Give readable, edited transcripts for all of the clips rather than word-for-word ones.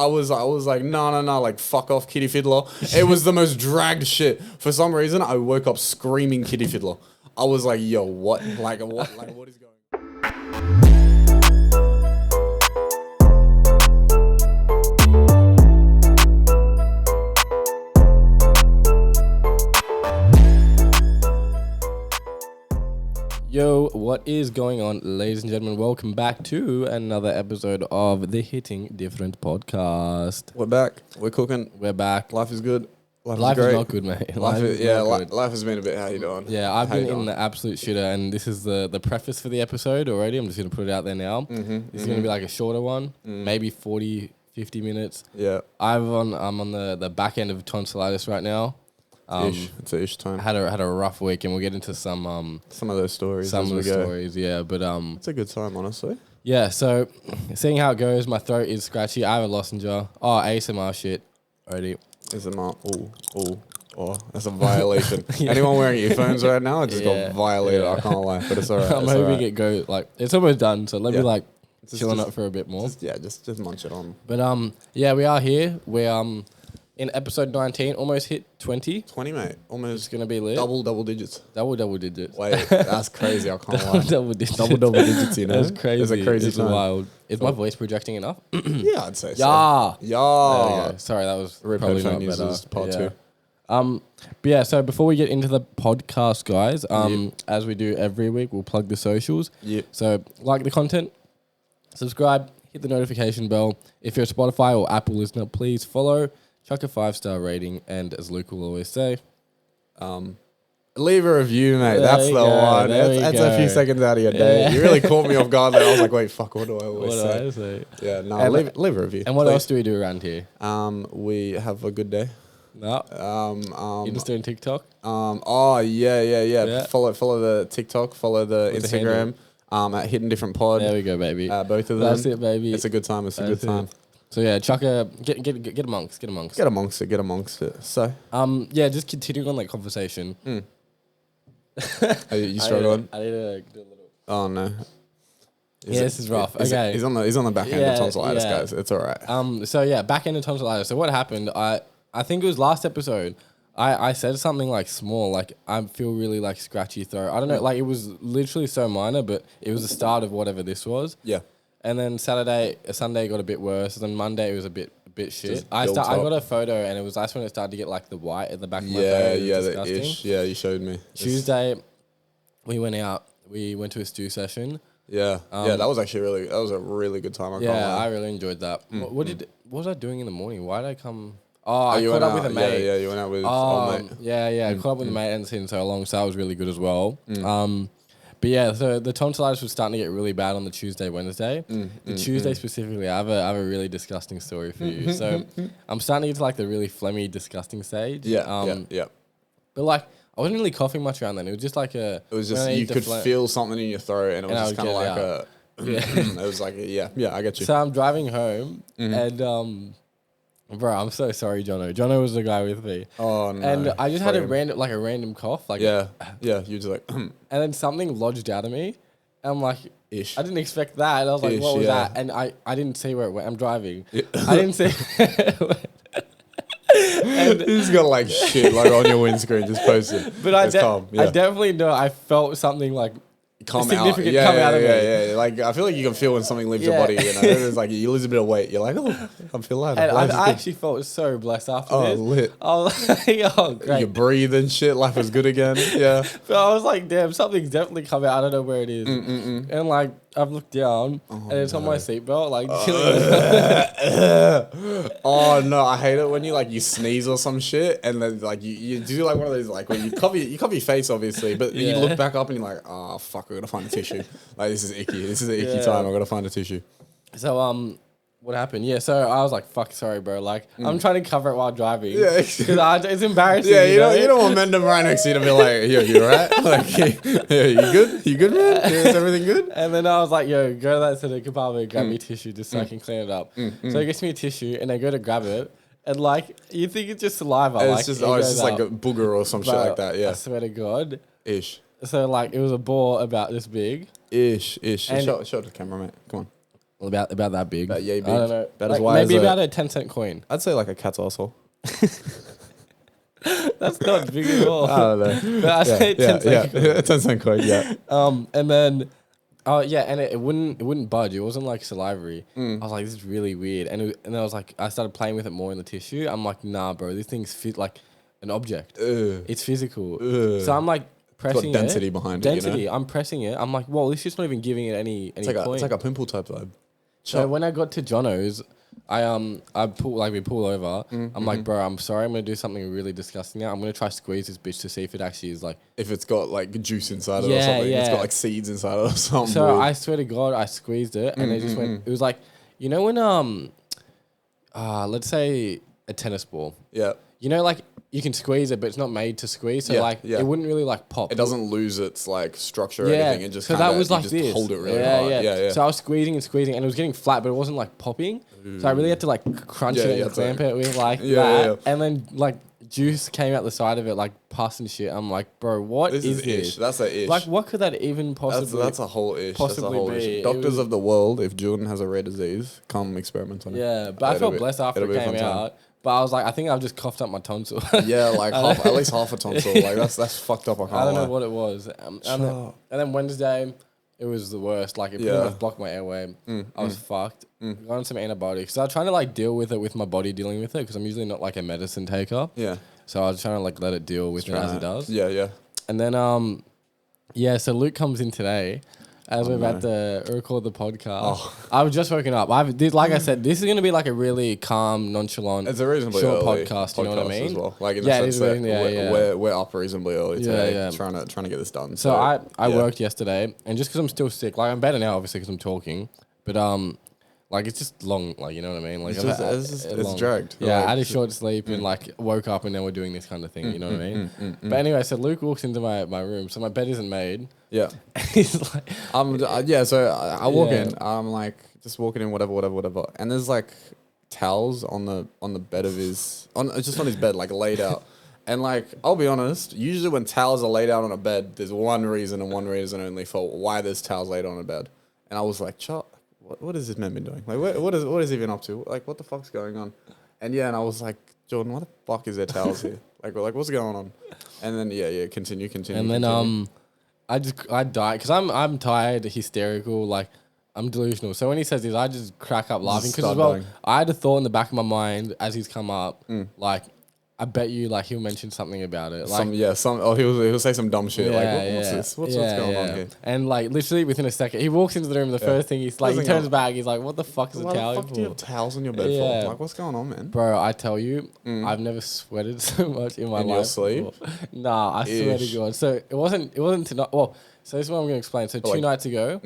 I was like, no, like fuck off, Kitty Fiddler. It was the most dragged shit. For some reason, I woke up screaming Kitty Fiddler. I was like, yo, what? Like what is going on? Yo, what is going on, ladies and gentlemen? Welcome back to another episode of the Hitting Different podcast. We're back. We're cooking. We're back. Life is good. Life is not good, mate. Life has been a bit. How you doing? Yeah, I've been in the absolute shitter, and this is the preface for the episode already. I'm just going to put it out there now. This is going to be like a shorter one, maybe 40, 50 minutes. Yeah. I'm on the back end of tonsillitis right now. It's ish time. Had a rough week, and we'll get into some of those stories. Some of the stories, yeah. But it's a good time, honestly. yeah. So seeing how it goes, my throat is scratchy. I have a lozenge. Oh, ASMR shit already. ASMR. Oh, that's a violation. Anyone wearing earphones right now? I just got violated. I can't lie, but it's alright. I'm hoping it goes it's almost done. So let me chill on it for a bit more. Just munch it on. But yeah, we are here. We're in episode 19, almost hit 20. 20, mate. Almost. It's going to be lit. Double digits. Double digits. Wait, that's crazy. I can't lie. Double digits. Double digits, you know? That's crazy. It's a crazy time. Wild. Is my voice projecting enough? Yeah, I'd say so. Yeah. Yeah. There we go. Sorry, that was Rip probably headphone not better. users, part 2. But yeah, so before we get into the podcast, guys, as we do every week, we'll plug the socials. Yep. So like the content, subscribe, hit the notification bell. If you're a Spotify or Apple listener, please follow. Chuck a 5-star rating, and as Luke will always say, leave a review, mate. There That's the go, one. there That's we a few go. seconds out of your day. Yeah. You really caught me off guard there. I was like, wait, fuck, what do I always what say? do I say? Yeah, no, And leave a review. And what please. else do we do around here? We have a good day. No. Insta and TikTok. Yeah. Follow the TikTok, follow the What's the Instagram. At Hittin Different Pod. There we go, baby. Both of them. That's it, baby. It's a good time. It's a good time. So yeah, chuck a get amongst. Get amongst it. So yeah, just continuing on that conversation. are you struggling? I need to do a little. Oh no. This is rough. Okay. He's on the back end of tonsillitis, guys. It's all right. So yeah, back end of tonsillitis. So what happened? I think it was last episode. I said something like small, like I feel really like scratchy throat. I don't know, like it was literally so minor, but it was the start of whatever this was. Yeah. And then Sunday got a bit worse. And then Monday it was a bit shit. I built got up. a photo, and it was that's when it started to get like the white at the back of my Yeah, face. It was the disgusting. ish. Yeah, you showed me. Tuesday, we went out. We went to a stew session. Yeah, that was actually that was a really good time. I can't lie. I really enjoyed that. What was I doing in the morning? Why did I come? Oh, I you caught went up out, with a mate. Yeah, you went out with old mate. I caught up with a mate and seen so long, so that was really good as well. But yeah, so the tonsillitis was starting to get really bad on the Tuesday, Wednesday. The Tuesday specifically, I have a really disgusting story for you. So I'm starting to get to like the really phlegmy, disgusting stage. Yeah. But like, I wasn't really coughing much around then. It was just like It was just you could feel something in your throat, and it was just kind of like a. It was like I get you. So I'm driving home, and bro, I'm so sorry, Jono. Jono was the guy with me. Oh no! And I just had a random cough, like yeah. You just like, and then something lodged out of me. And I'm like, ish. I didn't expect that. And I was like, what was that? And I didn't see where it went. I'm driving. Yeah. I didn't see. And he's got like shit like on your windscreen just posted. But I calm. definitely know I felt something like significant come out of me. Yeah. Like I feel like you can feel when something leaves your body. You know, it's like you lose a bit of weight. You're like, oh, I feel lighter. And I actually felt so blessed after this. Lit. I was like, oh, great. You breathe and shit. Life is good again. Yeah. But I was like, damn, something's definitely come out. I don't know where it is. And like, I've looked down and it's on my seatbelt, like chilling. Oh no, I hate it when you sneeze or some shit and then like you do like one of those like when you cover your face obviously, but you look back up and you're like, oh fuck, I gotta find a tissue. Like this is icky. This is an icky time. I gotta find a tissue. So what happened? Yeah, so I was like, fuck, sorry, bro. Like, I'm trying to cover it while driving. Yeah. Because it's embarrassing. Yeah, you don't want Mendham right next to you to be like, yo, you alright? Like, yeah, you good? You good, man? Yeah, is everything good? And then I was like, yo, go to that to the compartment, grab me tissue just so I can clean it up. So he gets me a tissue and I go to grab it. And like, you think it's just saliva. And like, it's just like a booger or some shit like that. Yeah. I swear to God. Ish. So like, it was a ball about this big. Ish. And Show it to the camera, mate. Come on. About that big. About yay big. I don't know. About like, as wide maybe as about a 10-cent coin. I'd say like a cat's arsehole. That's not big at all. I don't know. But I'd say 10-cent coin. 10-cent coin, yeah. And then, and it wouldn't budge. It wasn't like salivary. I was like, this is really weird. And I was like, I started playing with it more in the tissue. I'm like, nah, bro, this thing's fit like an object. It's physical. So I'm like pressing it's got density behind it. Density. I'm pressing it. I'm like, whoa, this is not even giving it any it's like point. it's like a pimple type vibe. So when I got to Jono's, we pull over. I'm like, bro, I'm sorry, I'm gonna do something really disgusting now. I'm gonna try to squeeze this bitch to see if it actually is like, if it's got like juice inside it or something. It's got like seeds inside it or something. So weird. I swear to God, I squeezed it and it just went. It was like, you know when let's say a tennis ball. Yeah. You know, like you can squeeze it, but it's not made to squeeze. So it wouldn't really like pop. It doesn't lose its like structure or anything. It just so that was like just this. hold it really hard. Yeah. So I was squeezing and squeezing, and it was getting flat, but it wasn't like popping. So I really had to like crunch it and clamp it with like that. Yeah. And then like juice came out the side of it, like pus and shit. I'm like, bro, what is this? Ish. That's a ish. Like, what could that even possibly? That's a whole ish. That's a possibly whole be. ish. Doctors of the world, if Jordan has a rare disease, come experiment on it. Yeah, but I felt blessed after it came out. But I was like, I think I've just coughed up my tonsil. Yeah, like at least half a tonsil. Like that's fucked up. I don't know what it was. And then Wednesday, it was the worst. Like it pretty much blocked my airway. I was fucked. Got on some antibiotics. So I was trying to like deal with it with my body dealing with it because I'm usually not like a medicine taker. Yeah. So I was trying to like let it deal with it as it does. Yeah. And then so Luke comes in today. As we're about to record the podcast, I've just woken up. Like I said, this is going to be like a really calm, nonchalant, it's a reasonably short early podcast. You know what I mean? As well. Like in the sense that we're up reasonably early today, trying to get this done. So I worked yesterday, and just because I'm still sick, like I'm better now, obviously, because I'm talking, but like it's just long, like you know what I mean? Like it's dragged. Yeah, like, I had a short sleep and like woke up, and then we're doing this kind of thing. You know what I mean? But anyway, so Luke walks into my room, so my bed isn't made. Yeah. He's like, so I walk in. I'm like just walking in, whatever, and there's like towels on the bed of his on his bed, like laid out. And like I'll be honest, usually when towels are laid out on a bed, there's one reason and one reason only for why there's towels laid on a bed. And I was like, what has this man been doing? Like, what is he been up to? Like, what the fuck's going on? And I was like, Jordan, what the fuck is there towels here? Like, what's going on? And then continue. And then I died because I'm tired, hysterical, like I'm delusional. So when he says this, I just crack up laughing because as well, I had a thought in the back of my mind as he's come up, like. I bet you, like, he'll mention something about it. Like, he'll say some dumb shit. What's this? What's going on here? And, like, literally within a second, he walks into the room, the first thing he's like, he turns back, he's like, what the fuck is a towel for? Why the fuck do you have towels on your bed for? Like, what's going on, man? Bro, I tell you, I've never sweated so much in my life. In your sleep? Nah, I swear to God. So, it wasn't tonight. Well, so this is what I'm going to explain. So, 2 nights ago,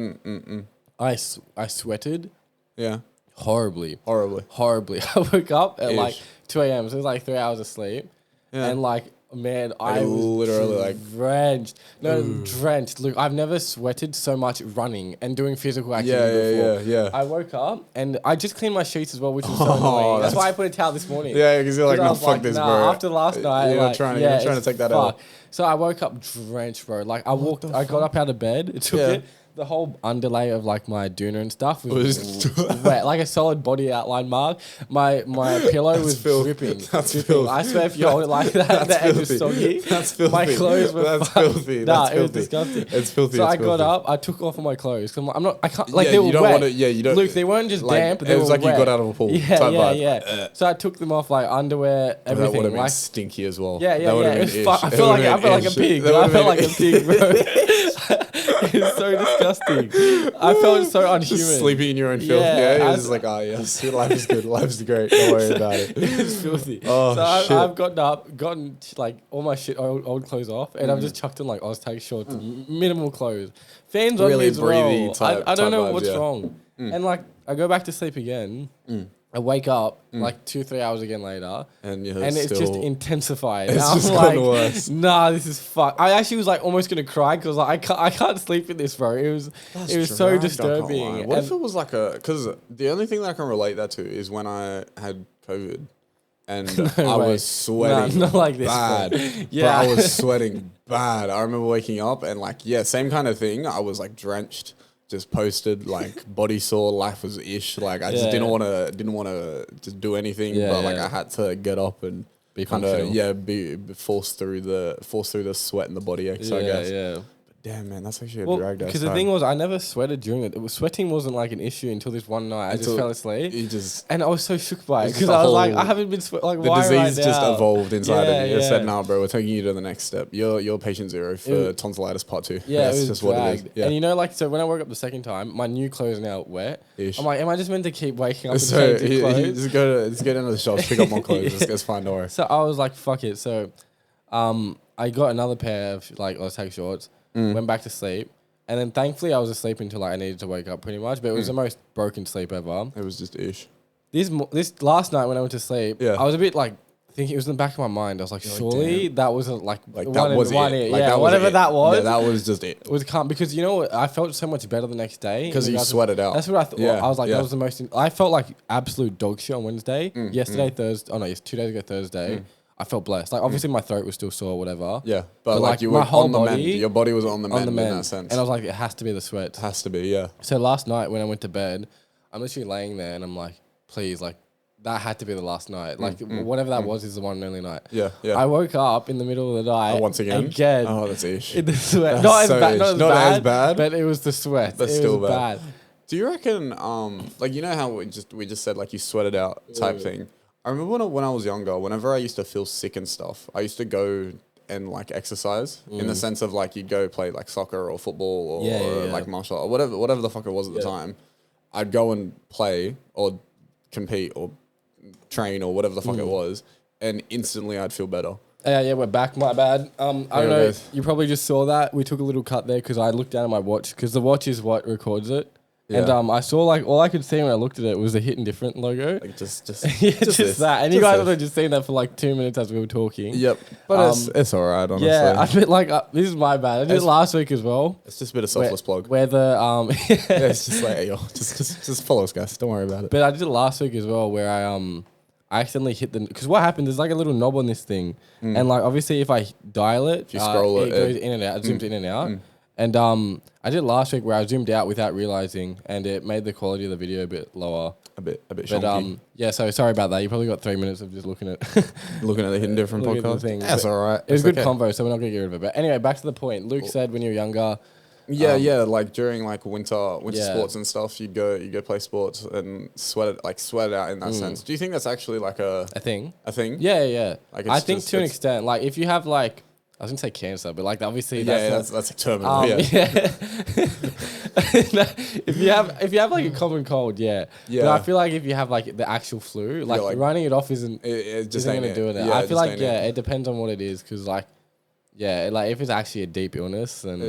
I sweated. Yeah. Horribly. I woke up at like 2 a.m. So it was like 3 hours of sleep. Yeah. And like, man, I was literally like drenched. Drenched. Look, I've never sweated so much running and doing physical activity before. Yeah. I woke up and I just cleaned my sheets as well, which was so annoying. That's why I put a towel this morning. Yeah, because you're like, no, fuck this, bro. After last night, you're trying to take that out. So I woke up drenched, bro. Like I got up out of bed, took it. The whole underlay of like my doona and stuff was wet, like a solid body outline mark. My pillow was dripping. Dripping. I swear, if you hold it like that, the edge is soggy. That's filthy. My clothes were filthy. It was disgusting. It's filthy. So I got up, I took off all my clothes. Cause I can't. Like they were wet. You don't. Look, they weren't just damp. They it was were like wet. you got out of a pool. Yeah. So I took them off, like underwear, everything. That would have been like stinky as well. Yeah. I felt like a pig. I felt like a pig, bro. It's so disgusting. I felt so unhuman. Just sleeping in your own filth. Yeah, it's like, yes, life is good. Life's great. Don't worry about it. It's filthy. Oh, so shit. I've gotten like all my shit, old clothes off, and I've just chucked in like Oztag shorts, minimal clothes, fans on me as well. I don't know what's wrong, and like I go back to sleep again. I wake up like 2-3 hours again later, and it's just intensified. It's and just I'm like, worse. nah, this is fuck. I actually was like almost gonna cry because like I can't sleep in this, bro. It was so disturbing. What if it was like because the only thing that I can relate that to is when I had COVID. And I was sweating not like this, bad. Yeah, but I was sweating bad. I remember waking up and like, same kind of thing. I was like drenched just posted like body sore, life was ish. Like I just didn't want to just do anything, but like I had to get up and be kind of be forced through the sweat and the body aches. I guess. Yeah. Damn, man, that's actually a drag. Because the thing was, I never sweated during it. Sweating wasn't like an issue until this one night. I just fell asleep. And I was so shook by it because I was like, I haven't been like, the why disease right just now? evolved inside of you. It said, "Nah, bro, we're taking you to the next step. You're patient 0 for tonsillitis part 2." Yeah, that's just what it is. Yeah. And you know, like, so when I woke up the second time, my new clothes are now wet. Ish. I'm like, am I just meant to keep waking up in the same clothes? Just go down to the shops, pick up more clothes. It's fine, don't worry. So I was like, fuck it. So, I got another pair of like Oztag shorts. Went back to sleep. And then thankfully I was asleep until like I needed to wake up pretty much. But it was the most broken sleep ever. It was just ish. This last night when I went to sleep, I was a bit like thinking, it was in the back of my mind. I was like, surely that wasn't like that was it. Like that whatever that was. Yeah, that was just it. It was calm because you know what? I felt so much better the next day. Because you sweated out. That's what I thought. Yeah, I was like, that was the most... I felt like absolute dog shit on Wednesday. Yesterday, Thursday... Oh no, 2 days ago Thursday. I felt blessed. Like, obviously, my throat was still sore or whatever. Yeah, but like you were on the mend. Your body was on the mend in that sense. And I was like, it has to be the sweat. It has to be, yeah. So last night when I went to bed, I'm literally laying there and I'm like, please, like, that had to be the last night. Like, whatever that was is the one and only night. Yeah, yeah. I woke up in the middle of the night. Once again? Oh, that's ish. In the sweat. Not as bad, but it was the sweat. But still bad. Do you reckon, like, you know how we just said, like, you sweated out type thing? I remember when I was younger, whenever I used to feel sick and stuff, I used to go and like exercise in the sense of like you'd go play like soccer or football or like martial art or whatever the fuck it was at the time. I'd go and play or compete or train or whatever the fuck it was, and instantly I'd feel better. Yeah, we're back. My bad. I don't know. You probably just saw that. We took a little cut there because I looked down at my watch because the watch is what records it. Yeah. And I saw like all I could see when I looked at it was the Hittin different logo. Like just that. And you guys have just seen that for like 2 minutes as we were talking. Yep. But it's all right, honestly. Yeah, I feel like this is my bad. I did it last week as well. It's just a bit of selfless plug. Where the it's just like, hey, yo, just follow us, guys. Don't worry about it. But I did it last week as well, where I accidentally hit because what happened, there's like a little knob on this thing, and like obviously if I dial it, if you scroll it goes in and out, it zooms in and out. And I did it last week where I zoomed out without realizing, and it made the quality of the video a bit lower. A bit shonky. Yeah, so sorry about that. You probably got 3 minutes of just looking at the Hittin different podcast. That's all right. It was good convo, so we're not gonna get rid of it. But anyway, back to the point. Luke said when you were younger. Yeah, like during like winter sports and stuff, you'd go play sports and sweat it out in that sense. Do you think that's actually like a thing? A thing? Yeah. Like I think to an extent, like if you have like, I was gonna say cancer, but like obviously that's a terminal. If you have like a common cold, But I feel like if you have like the actual flu, like running it off isn't gonna do it. I feel like it depends on what it is, because like like if it's actually a deep illness, then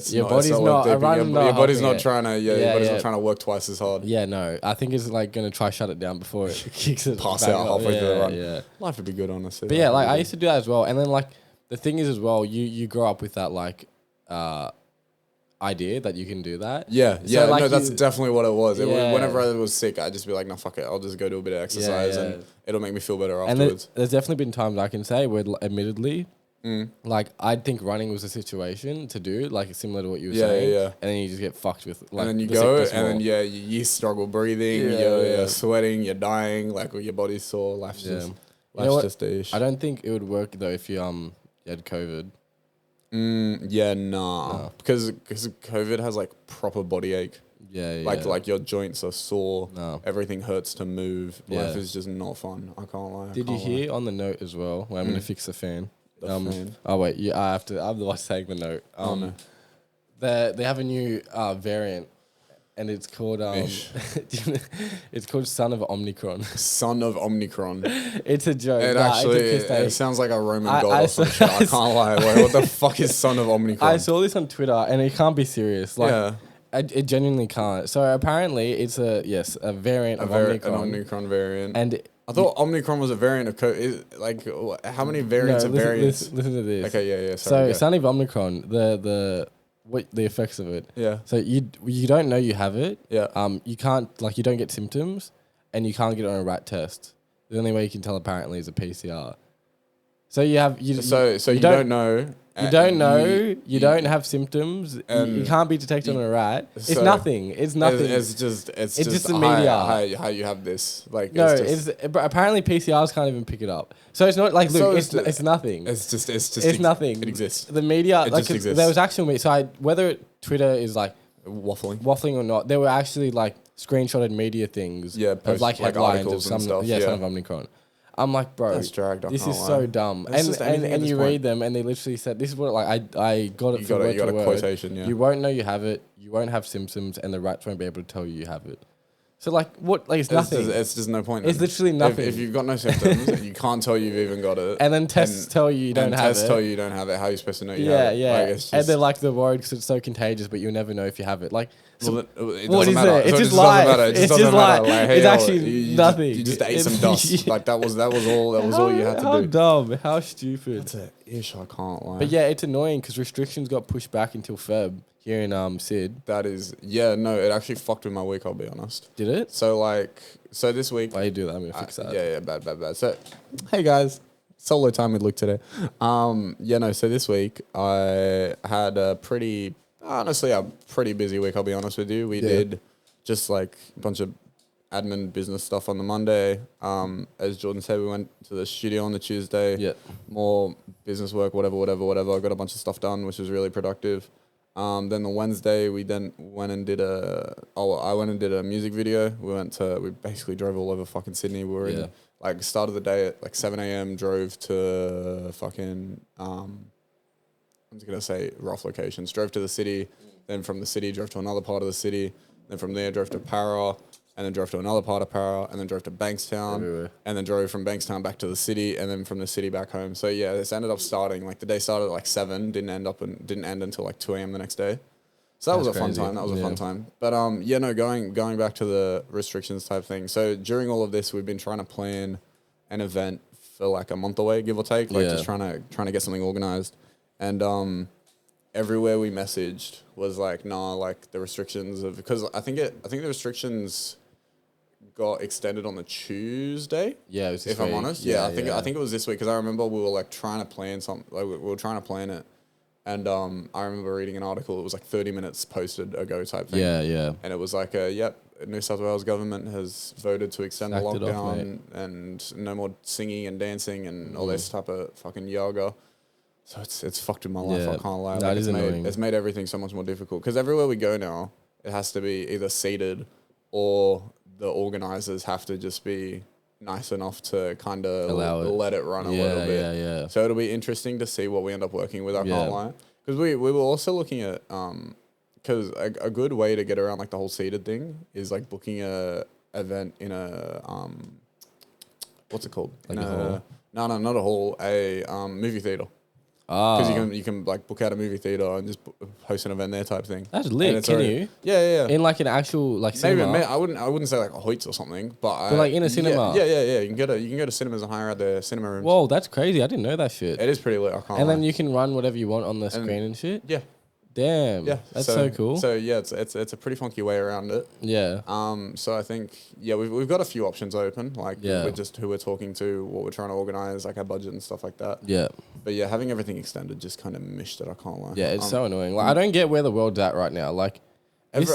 your body's not trying to work twice as hard. Yeah, no, I think it's like gonna try shut it down before it kicks it. Pass out halfway through the run. Yeah, life would be good, honestly. But like I used to do that as well, and then like. The thing is as well, you grow up with that like idea that you can do that. So, like, no, that's definitely what it was. Whenever I was sick, I'd just be like, no, fuck it, I'll just go do a bit of exercise and it'll make me feel better afterwards. And there's definitely been times I can say where, admittedly, like I think running was a situation to do, like similar to what you were saying. And then you just get fucked with like. And then you go, and then you struggle breathing, you're sweating, you're dying, like your body's sore, life's just a ish. I don't think it would work though if you had COVID. Because COVID has like proper body ache. Like your joints are sore. Everything hurts to move. Life is just not fun. I can't lie. Did you hear on the note as well? Where I'm gonna fix the fan. Oh wait, I'm the one saying the note. No. They have a new variant. And it's called it's called Son of Omicron. Son of Omicron. It's a joke. It sounds like a Roman god or some shit. I can't lie. Like, what the fuck is Son of Omicron? I saw this on Twitter and it can't be serious. Like it genuinely can't. So apparently it's a variant of Omicron. An Omicron variant. And I thought Omicron was a variant of COVID. Like, how many variants of variants? Listen to this. Okay, yeah. Sorry, so Son of Omicron, the effects of it. So you don't know you have it. You can't, like, you don't get symptoms, and you can't get it on a rat test. The only way you can tell apparently is a PCR. So you have you don't know. You don't know. You don't have symptoms. You can't be detected on a rat. It's nothing. It's nothing. It's just the media. How you have this like no. But apparently PCRs can't even pick it up. So it's not like look. It's nothing. It's nothing. It exists. The media. It just exists. There was actual. So whether Twitter is like waffling or not, there were actually like screenshotted media things. Yeah, of like headlines of some stuff. son of Omicron. I'm like, bro, this is so dumb. And you read them, and they literally said, "This is what I got it from word to word. A quotation, yeah. You won't know you have it. You won't have symptoms, and the rats won't be able to tell you have it. So like, what? Like, it's nothing. It's just no point. It's literally nothing. If you've got no symptoms, you can't tell you've even got it. And then tests tell you don't have it. Tests tell you don't have it. How are you supposed to know you have it? Yeah. And they're like, they're worried because it's so contagious, but you'll never know if you have it. Like, so it what is matter. it? It's so just life. It's just life. Like, hey, it's actually nothing. You just ate some dust. Like that was all. That was all you had to do. How dumb. How stupid. That's it. Ish. I can't lie. But yeah, it's annoying because restrictions got pushed back until Feb here in Sid. That is, no, it actually fucked with my week, I'll be honest. Did it? So this week. Why you do that? I'm gonna fix that. Yeah, bad. So, hey guys, solo time with Luke today. So this week I had a pretty busy week, I'll be honest with you. We did just like a bunch of admin business stuff on the Monday. As Jordan said, we went to the studio on the Tuesday. Yeah. More business work, whatever. I got a bunch of stuff done, which was really productive. Then the Wednesday we went and did I went and did a music video. We basically drove all over fucking Sydney. We were in start of the day at like 7 a.m. drove to fucking I'm just gonna say rough locations. Drove to the city, then from the city drove to another part of the city, then from there drove to Para, and then drove to another part of Para, and then drove to Bankstown, everywhere. And then drove from Bankstown back to the city, and then from the city back home. So yeah, this ended up starting the day started at like 7, didn't end until like 2 a.m. the next day. So that was a fun time. That was a fun time. But going back to the restrictions type thing. So during all of this, we've been trying to plan an event for like a month away, give or take, just trying to get something organized. And everywhere we messaged was like, nah, like the restrictions because I think the restrictions got extended on the Tuesday. Yeah, it was this if week. I'm honest. Yeah, I think it was this week because I remember we were like trying to plan something. Like we were trying to plan it, and I remember reading an article. It was like 30 minutes posted ago type thing. Yeah. And it was like, New South Wales government has voted to extend the lockdown and no more singing and dancing and all this type of fucking yoga. So it's fucked with my life. I can't lie. That is annoying. It's made everything so much more difficult because everywhere we go now, it has to be either seated or the organisers have to just be nice enough to kind of let it run a little bit. Yeah. So it'll be interesting to see what we end up working with. I can't lie because we were also looking at because a good way to get around like the whole seated thing is like booking a event in a what's it called? Like a hall? No, not a hall. A movie theater. Because you can like book out a movie theater and just host an event there type thing. That's lit. Can you? Yeah. In like an actual like cinema. Maybe I wouldn't say like a Hoyts or something, but like in a cinema. Yeah. You can go to cinemas and hire out the cinema rooms. Whoa, that's crazy. I didn't know that shit. It is pretty lit. I can't. And then you can run whatever you want on the screen and shit. Yeah. Damn. Yeah. That's so cool. So yeah, it's a pretty funky way around it. Yeah. So I think we've got a few options open, with just who we're talking to, what we're trying to organize, like our budget and stuff like that. Yeah. But yeah, having everything extended just kind of mished it. I can't lie. Yeah, it's so annoying. Like I don't get where the world's at right now. Like, I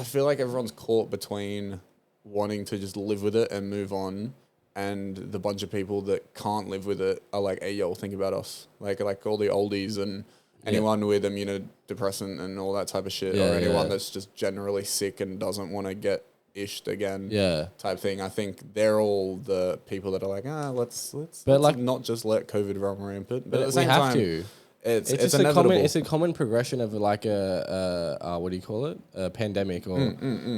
feel like everyone's caught between wanting to just live with it and move on, and the bunch of people that can't live with it are like, "Hey, yo, think about us." Like all the oldies and anyone with immunodepressant and all that type of shit, or anyone that's just generally sick and doesn't want to get ished again, type thing. I think they're all the people that are like, let's not just let COVID run rampant. But at the same time, it's just inevitable. It's a common progression of like a what do you call it? A pandemic or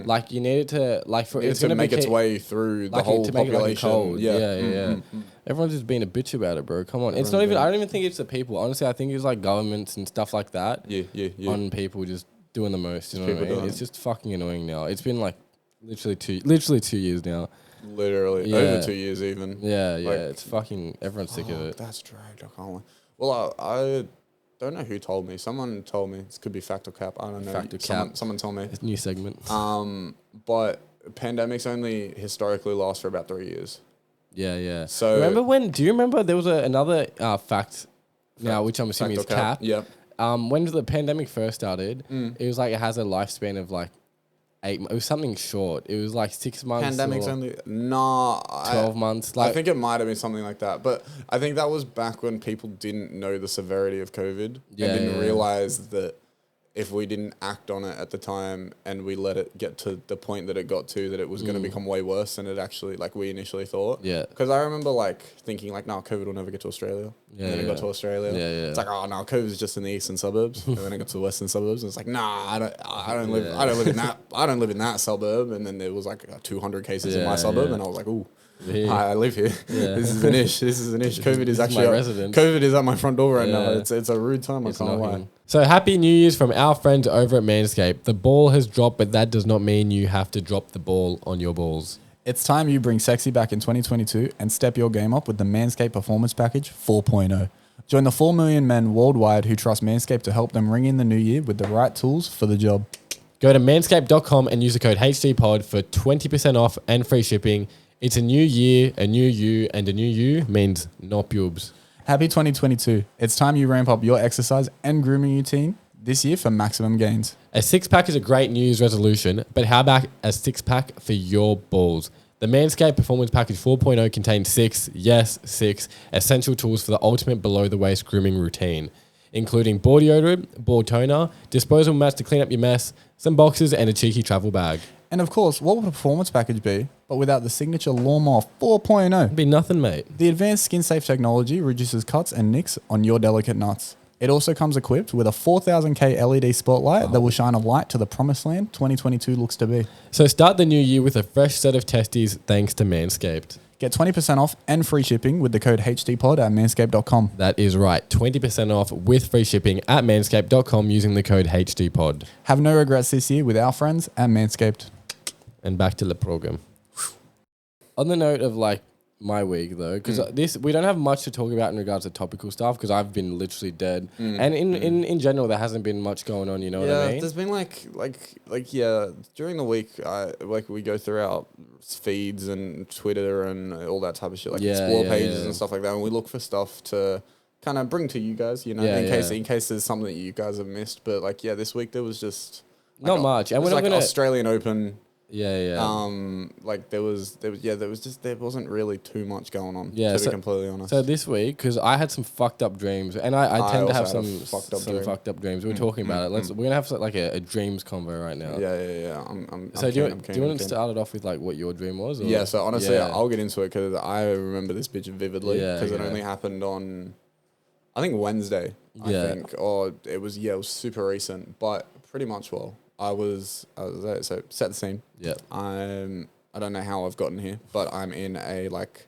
like you need it to like for it's going to make its way through the whole population. Yeah. Everyone's just being a bitch about it, bro. Come on. It's not even. I don't even think it's the people. Honestly, I think it's like governments and stuff like that. Yeah. On people just doing the most. You know what I mean? It's just fucking annoying now. It's been like literally 2 years now. Literally over 2 years even. Yeah. It's fucking. Everyone's sick of it. That's dragged. I can't lie. Well, I don't know who told me. Someone told me. This could be fact or cap. I don't know. Fact or cap. Someone told me. It's a new segment. But pandemics only historically last for about 3 years. Yeah, yeah. So Do you remember there was another fact now, which I'm assuming is cap? Yeah. When the pandemic first started, it was like it has a lifespan of like 8. It was something short. It was like 6 months. Pandemic's or only 12 months. Like I think it might have been something like that, but I think that was back when people didn't know the severity of COVID and didn't realize that if we didn't act on it at the time and we let it get to the point that it got to, that it was going to become way worse than it actually, like, we initially thought. Yeah. Because I remember, like, thinking, like, no, COVID will never get to Australia. Yeah, and then it got to Australia. Yeah, yeah. It's like, oh, no, COVID's just in the eastern suburbs. And then it got to the western suburbs. And it's like, nah, I don't live in that suburb. And then there was, like, 200 cases in my suburb. And I was like, ooh. Yeah. Hi, I live here. Yeah. This is an ish. COVID is actually my residence. COVID is at my front door right now. It's a rude time. I can't lie. So happy New Year's from our friends over at Manscaped. The ball has dropped, but that does not mean you have to drop the ball on your balls. It's time you bring sexy back in 2022 and step your game up with the Manscaped Performance Package 4.0. Join the 4 million men worldwide who trust Manscaped to help them ring in the new year with the right tools for the job. Go to manscaped.com and use the code HDPOD for 20% off and free shipping. It's a new year, a new you, and a new you means not pubes. Happy 2022. It's time you ramp up your exercise and grooming routine this year for maximum gains. A 6-pack is a great New Year's resolution, but how about a 6-pack for your balls? The Manscaped Performance Package 4.0 contains 6 essential tools for the ultimate below-the-waist grooming routine, including ball deodorant, ball toner, disposable mats to clean up your mess, some boxes, and a cheeky travel bag. And of course, what would a performance package be, but without the signature Lawnmower 4.0? It'd be nothing, mate. The advanced skin-safe technology reduces cuts and nicks on your delicate nuts. It also comes equipped with a 4000K LED spotlight that will shine a light to the promised land 2022 looks to be. So start the new year with a fresh set of testes thanks to Manscaped. Get 20% off and free shipping with the code HDPOD at manscaped.com. That is right, 20% off with free shipping at manscaped.com using the code HDPOD. Have no regrets this year with our friends at Manscaped. And back to the program. On the note of like my week though, because we don't have much to talk about in regards to topical stuff because I've been literally dead, and in general there hasn't been much going on. You know what I mean? There's been like during the week, we go through our feeds and Twitter and all that type of shit, like explore pages and stuff like that, and we look for stuff to kind of bring to you guys, you know, in case there's something that you guys have missed. But like this week there was just not much, and we're not gonna Australian Open. Yeah. There wasn't really too much going on. Yeah, to be completely honest. So this week, because I had some fucked up dreams, and I tend to have some fucked up dreams. We're talking about it. We're gonna have like a dreams convo right now. Yeah. Do you want to start it off with like what your dream was? Or? Yeah. So honestly, I'll get into it because I remember this bitch vividly because it only happened on, I think Wednesday. I think, or it was super recent, but pretty much I was there. So set the scene. Yeah. I don't know how I've gotten here, but I'm in a like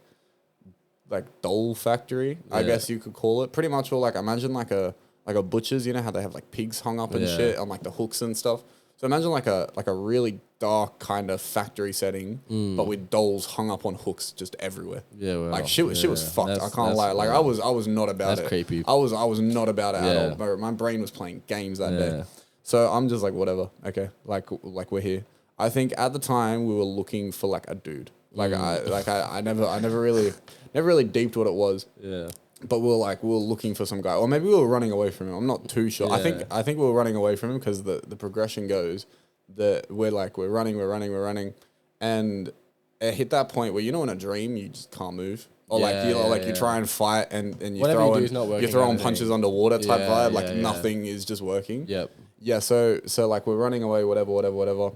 doll factory, I guess you could call it. Pretty much imagine like a butcher's, you know how they have like pigs hung up and shit on like the hooks and stuff. So imagine like a really dark kind of factory setting, but with dolls hung up on hooks just everywhere. Yeah, well, like shit was fucked. I can't lie. Like I was not about it. That's creepy. I was not about it at all. My brain was playing games that day. So I'm just like, whatever. Okay, like we're here. I think at the time we were looking for like a dude. I never really deeped what it was. Yeah. But we were looking for some guy, or maybe we were running away from him. I'm not too sure. Yeah. I think we were running away from him because the progression goes that we're running, and it hit that point where, you know, in a dream you just can't move. Or you try and fight and you're throwing punches underwater type vibe. Like nothing is just working. Yep. Yeah, so like we're running away, whatever,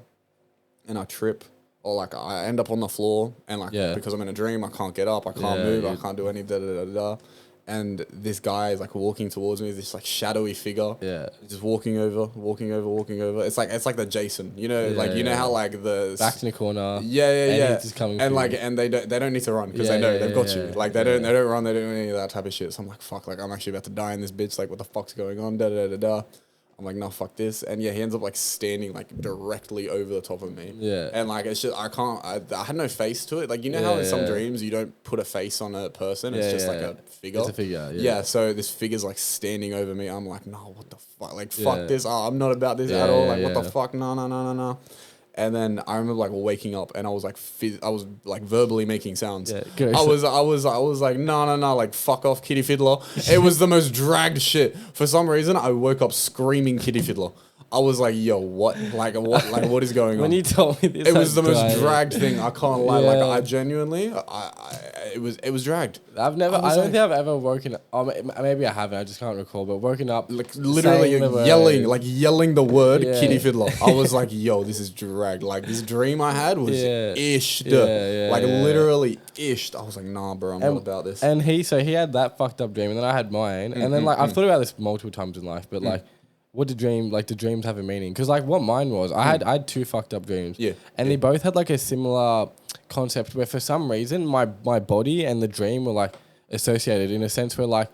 and I trip, or like I end up on the floor, and like because I'm in a dream, I can't get up, I can't move, I can't do any da. And this guy is like walking towards me, this like shadowy figure. Yeah. Just walking over. It's like the Jason, you know, you know how like the back in the corner. Yeah. And he's just coming and like and they don't need to run because they know they've got you. Like they don't run, they don't do any of that type of shit. So I'm like, fuck, like I'm actually about to die in this bitch. Like what the fuck's going on? Da. I'm like, no, fuck this. And he ends up like standing like directly over the top of me. Yeah. And like, it's just, I had no face to it. Like, you know how in some dreams you don't put a face on a person? It's just like a figure. It's a figure, yeah. So this figure's like standing over me. I'm like, no, what the fuck? Like, fuck this. Oh, I'm not about this at all. Like, what the fuck? No. And then I remember like waking up and I was like verbally making sounds. Yeah, good. I was like, no, like fuck off, Kitty Fiddler. It was the most dragged shit. For some reason, I woke up screaming Kitty Fiddler. I was like, yo, what? Like what is going on? When you told me this, it was the most dragged thing. I can't lie. Yeah. Like I genuinely, it was dragged. I don't think I've ever woken up. Maybe I haven't. I just can't recall. But woken up, Like literally yelling the word Yeah. Kitty Fiddler. I was like, yo, this is dragged. Like this dream I had was ished. Like literally ished. I was like, nah, bro, I'm not about this. And he had that fucked up dream, and then I had mine, and then like I've thought about this multiple times in life, but like. What did do dreams have a meaning? Because like what mine was, I had two fucked up dreams. Yeah. And they both had like a similar concept where for some reason my body and the dream were like associated in a sense where like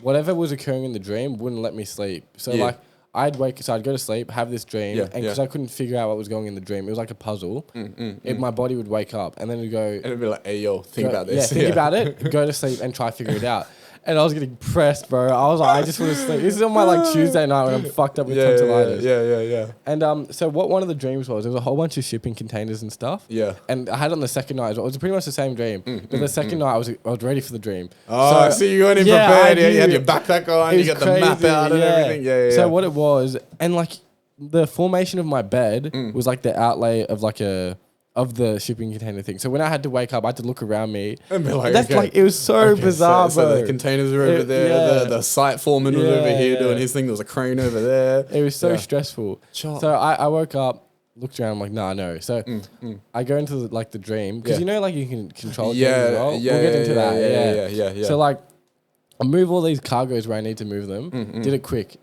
whatever was occurring in the dream wouldn't let me sleep. So like I'd go to sleep, have this dream, and because I couldn't figure out what was going in the dream, it was like a puzzle. My body would wake up and then it'd go. And it'd be like, hey yo, think about this. Yeah, think about it, go to sleep and try to figure it out. And I was getting pressed, bro. I was like, I just want to sleep. This is on my like Tuesday night when I'm fucked up with tonsillitis. Yeah. And so what one of the dreams was, there was a whole bunch of shipping containers and stuff. Yeah. And I had it on the second night as well. It was pretty much the same dream. But the second night I was ready for the dream. Oh, so you went in prepared. You had your backpack on, you got the map out and everything. Yeah. So what it was, and like the formation of my bed was like the outlay of like of the shipping container thing. So when I had to wake up, I had to look around me. And be like, that's like, it was so bizarre, so bro. the containers are over there. The site foreman was over here doing his thing. There was a crane over there. It was so stressful. So I woke up, looked around, I'm like, nah, no. So I go into the dream, because you know like you can control dreams as well. We'll get into that. Yeah. So like, I move all these cargoes where I need to move them. Did it quick.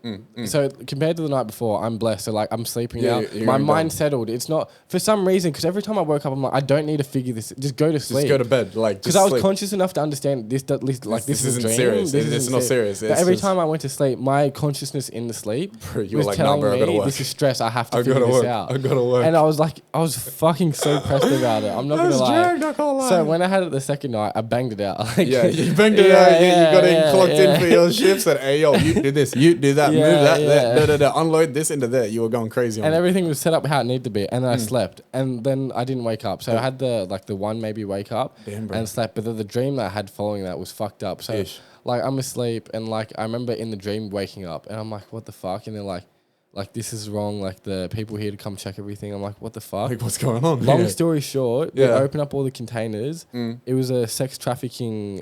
So compared to the night before, I'm blessed. So like I'm sleeping now. My mind settled. It's not for some reason, because every time I woke up, I'm like, I don't need to figure this. Just go to sleep. Just go to bed. Like because I was conscious enough to understand this. This isn't serious. It's not serious. But every time I went to sleep, my consciousness in the sleep was like, telling me this is stress. I have to figure this out. I gotta work. And I was fucking so pressed about it. I'm not gonna lie. I can't lie. So when I had it the second night, I banged it out. Like, you banged it out. You got it clocked in for your shifts. And hey, yo, you do this, you do that, move that, there. Unload this into there. You were going crazy. And everything was set up how it needed to be. And then I slept, and then I didn't wake up. So I had the one maybe wake up and slept. But the dream that I had following that was fucked up. So like I'm asleep, and like I remember in the dream waking up, and I'm like, what the fuck? And they're like this is wrong. Like the people here to come check everything. I'm like, what the fuck? Like what's going on? Long story short, they open up all the containers. It was a sex trafficking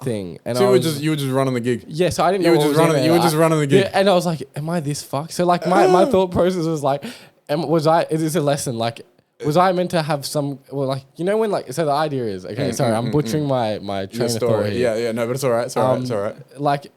thing, and so you were just running the gig. Yeah, so I didn't know what was in there. You were just running the gig. Yeah, and I was like, am I this fucked? So like my thought process was like, is this a lesson? Like, was I meant to have some, well, like, you know when like, so the idea is, okay, sorry, I'm butchering my train of thought here. Yeah, no, but it's all right. It's all right. Like,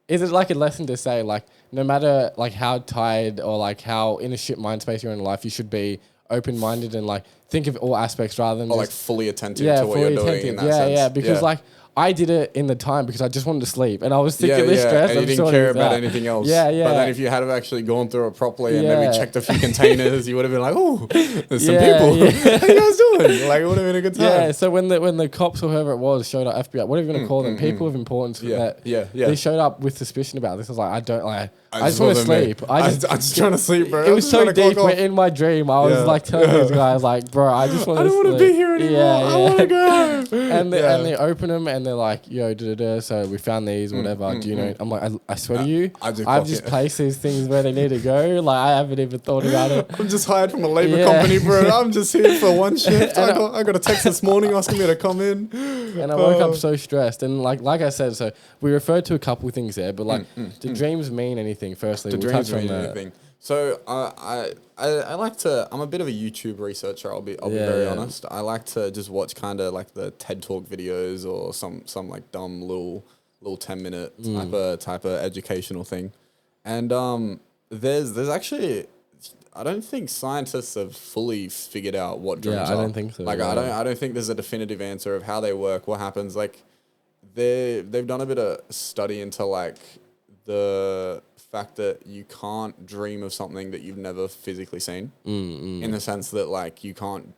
is it like a lesson to say like, no matter like how tired or like how in a shit mind space you're in life, you should be open-minded and like think of all aspects rather than like fully attentive to what you're doing in that sense. Yeah, because like, I did it in the time because I just wanted to sleep, and I was sick of this stress. And you didn't care about anything else. Yeah. But then if you had actually gone through it properly and maybe checked a few containers, you would have been like, oh, there's some people. How you guys doing? Like, it would have been a good time. Yeah. So when the cops or whoever it was showed up, FBI, whatever you're gonna call them, people of importance, they showed up with suspicion about this. I was like, I just want to sleep. I'm just trying to sleep, bro. It was so deep. In my dream, I was like telling these guys, like, bro, I just want to sleep. I don't want to be here anymore. I want to go. And they open them and they're like, yo, so we found these, whatever. Do you know? I'm like, I swear to you, I've just placed these things where they need to go. Like, I haven't even thought about it. I'm just hired from a labor company, bro. I'm just here for one shift. I got a text this morning asking me to come in. And I woke up so stressed. And like I said, so we referred to a couple of things there, but like, do dreams mean anything? Firstly, do dreams mean anything? So I like to. I'm a bit of a YouTube researcher. I'll be very honest. I like to just watch kind of like the TED Talk videos or some like dumb little 10-minute type of educational thing. And there's actually, I don't think scientists have fully figured out what dreams are. I don't think so. Like I don't think there's a definitive answer of how they work, what happens. Like they've done a bit of study into like the fact that you can't dream of something that you've never physically seen, in the sense that like you can't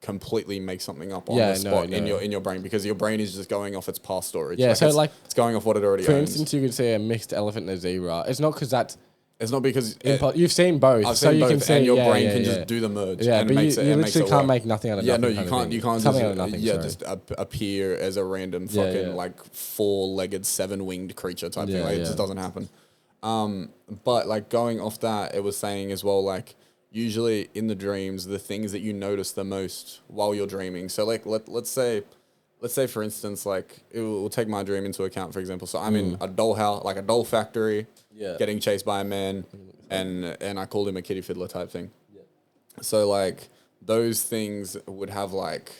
completely make something up on the spot in your brain, because your brain is just going off its past storage. Yeah, so it's going off what it already owns. For instance, you could say a mixed elephant and a zebra. It's not because that's It's not because you've seen both, I've so seen you both, can see, and your brain can just do the merge. Yeah, and but it makes you literally can't work. make nothing out of nothing. No, you can't. You can't something just out of nothing. just appear as a random fucking like 4-legged, 7-winged creature type thing. Like, it just doesn't happen. But like going off that, it was saying as well, like usually in the dreams, the things that you notice the most while you're dreaming. So like let's say for instance, like we'll take my dream into account, for example. So I'm in a doll house, like a doll factory, getting chased by a man, and I called him a kitty fiddler type thing. Yeah. So like those things would have like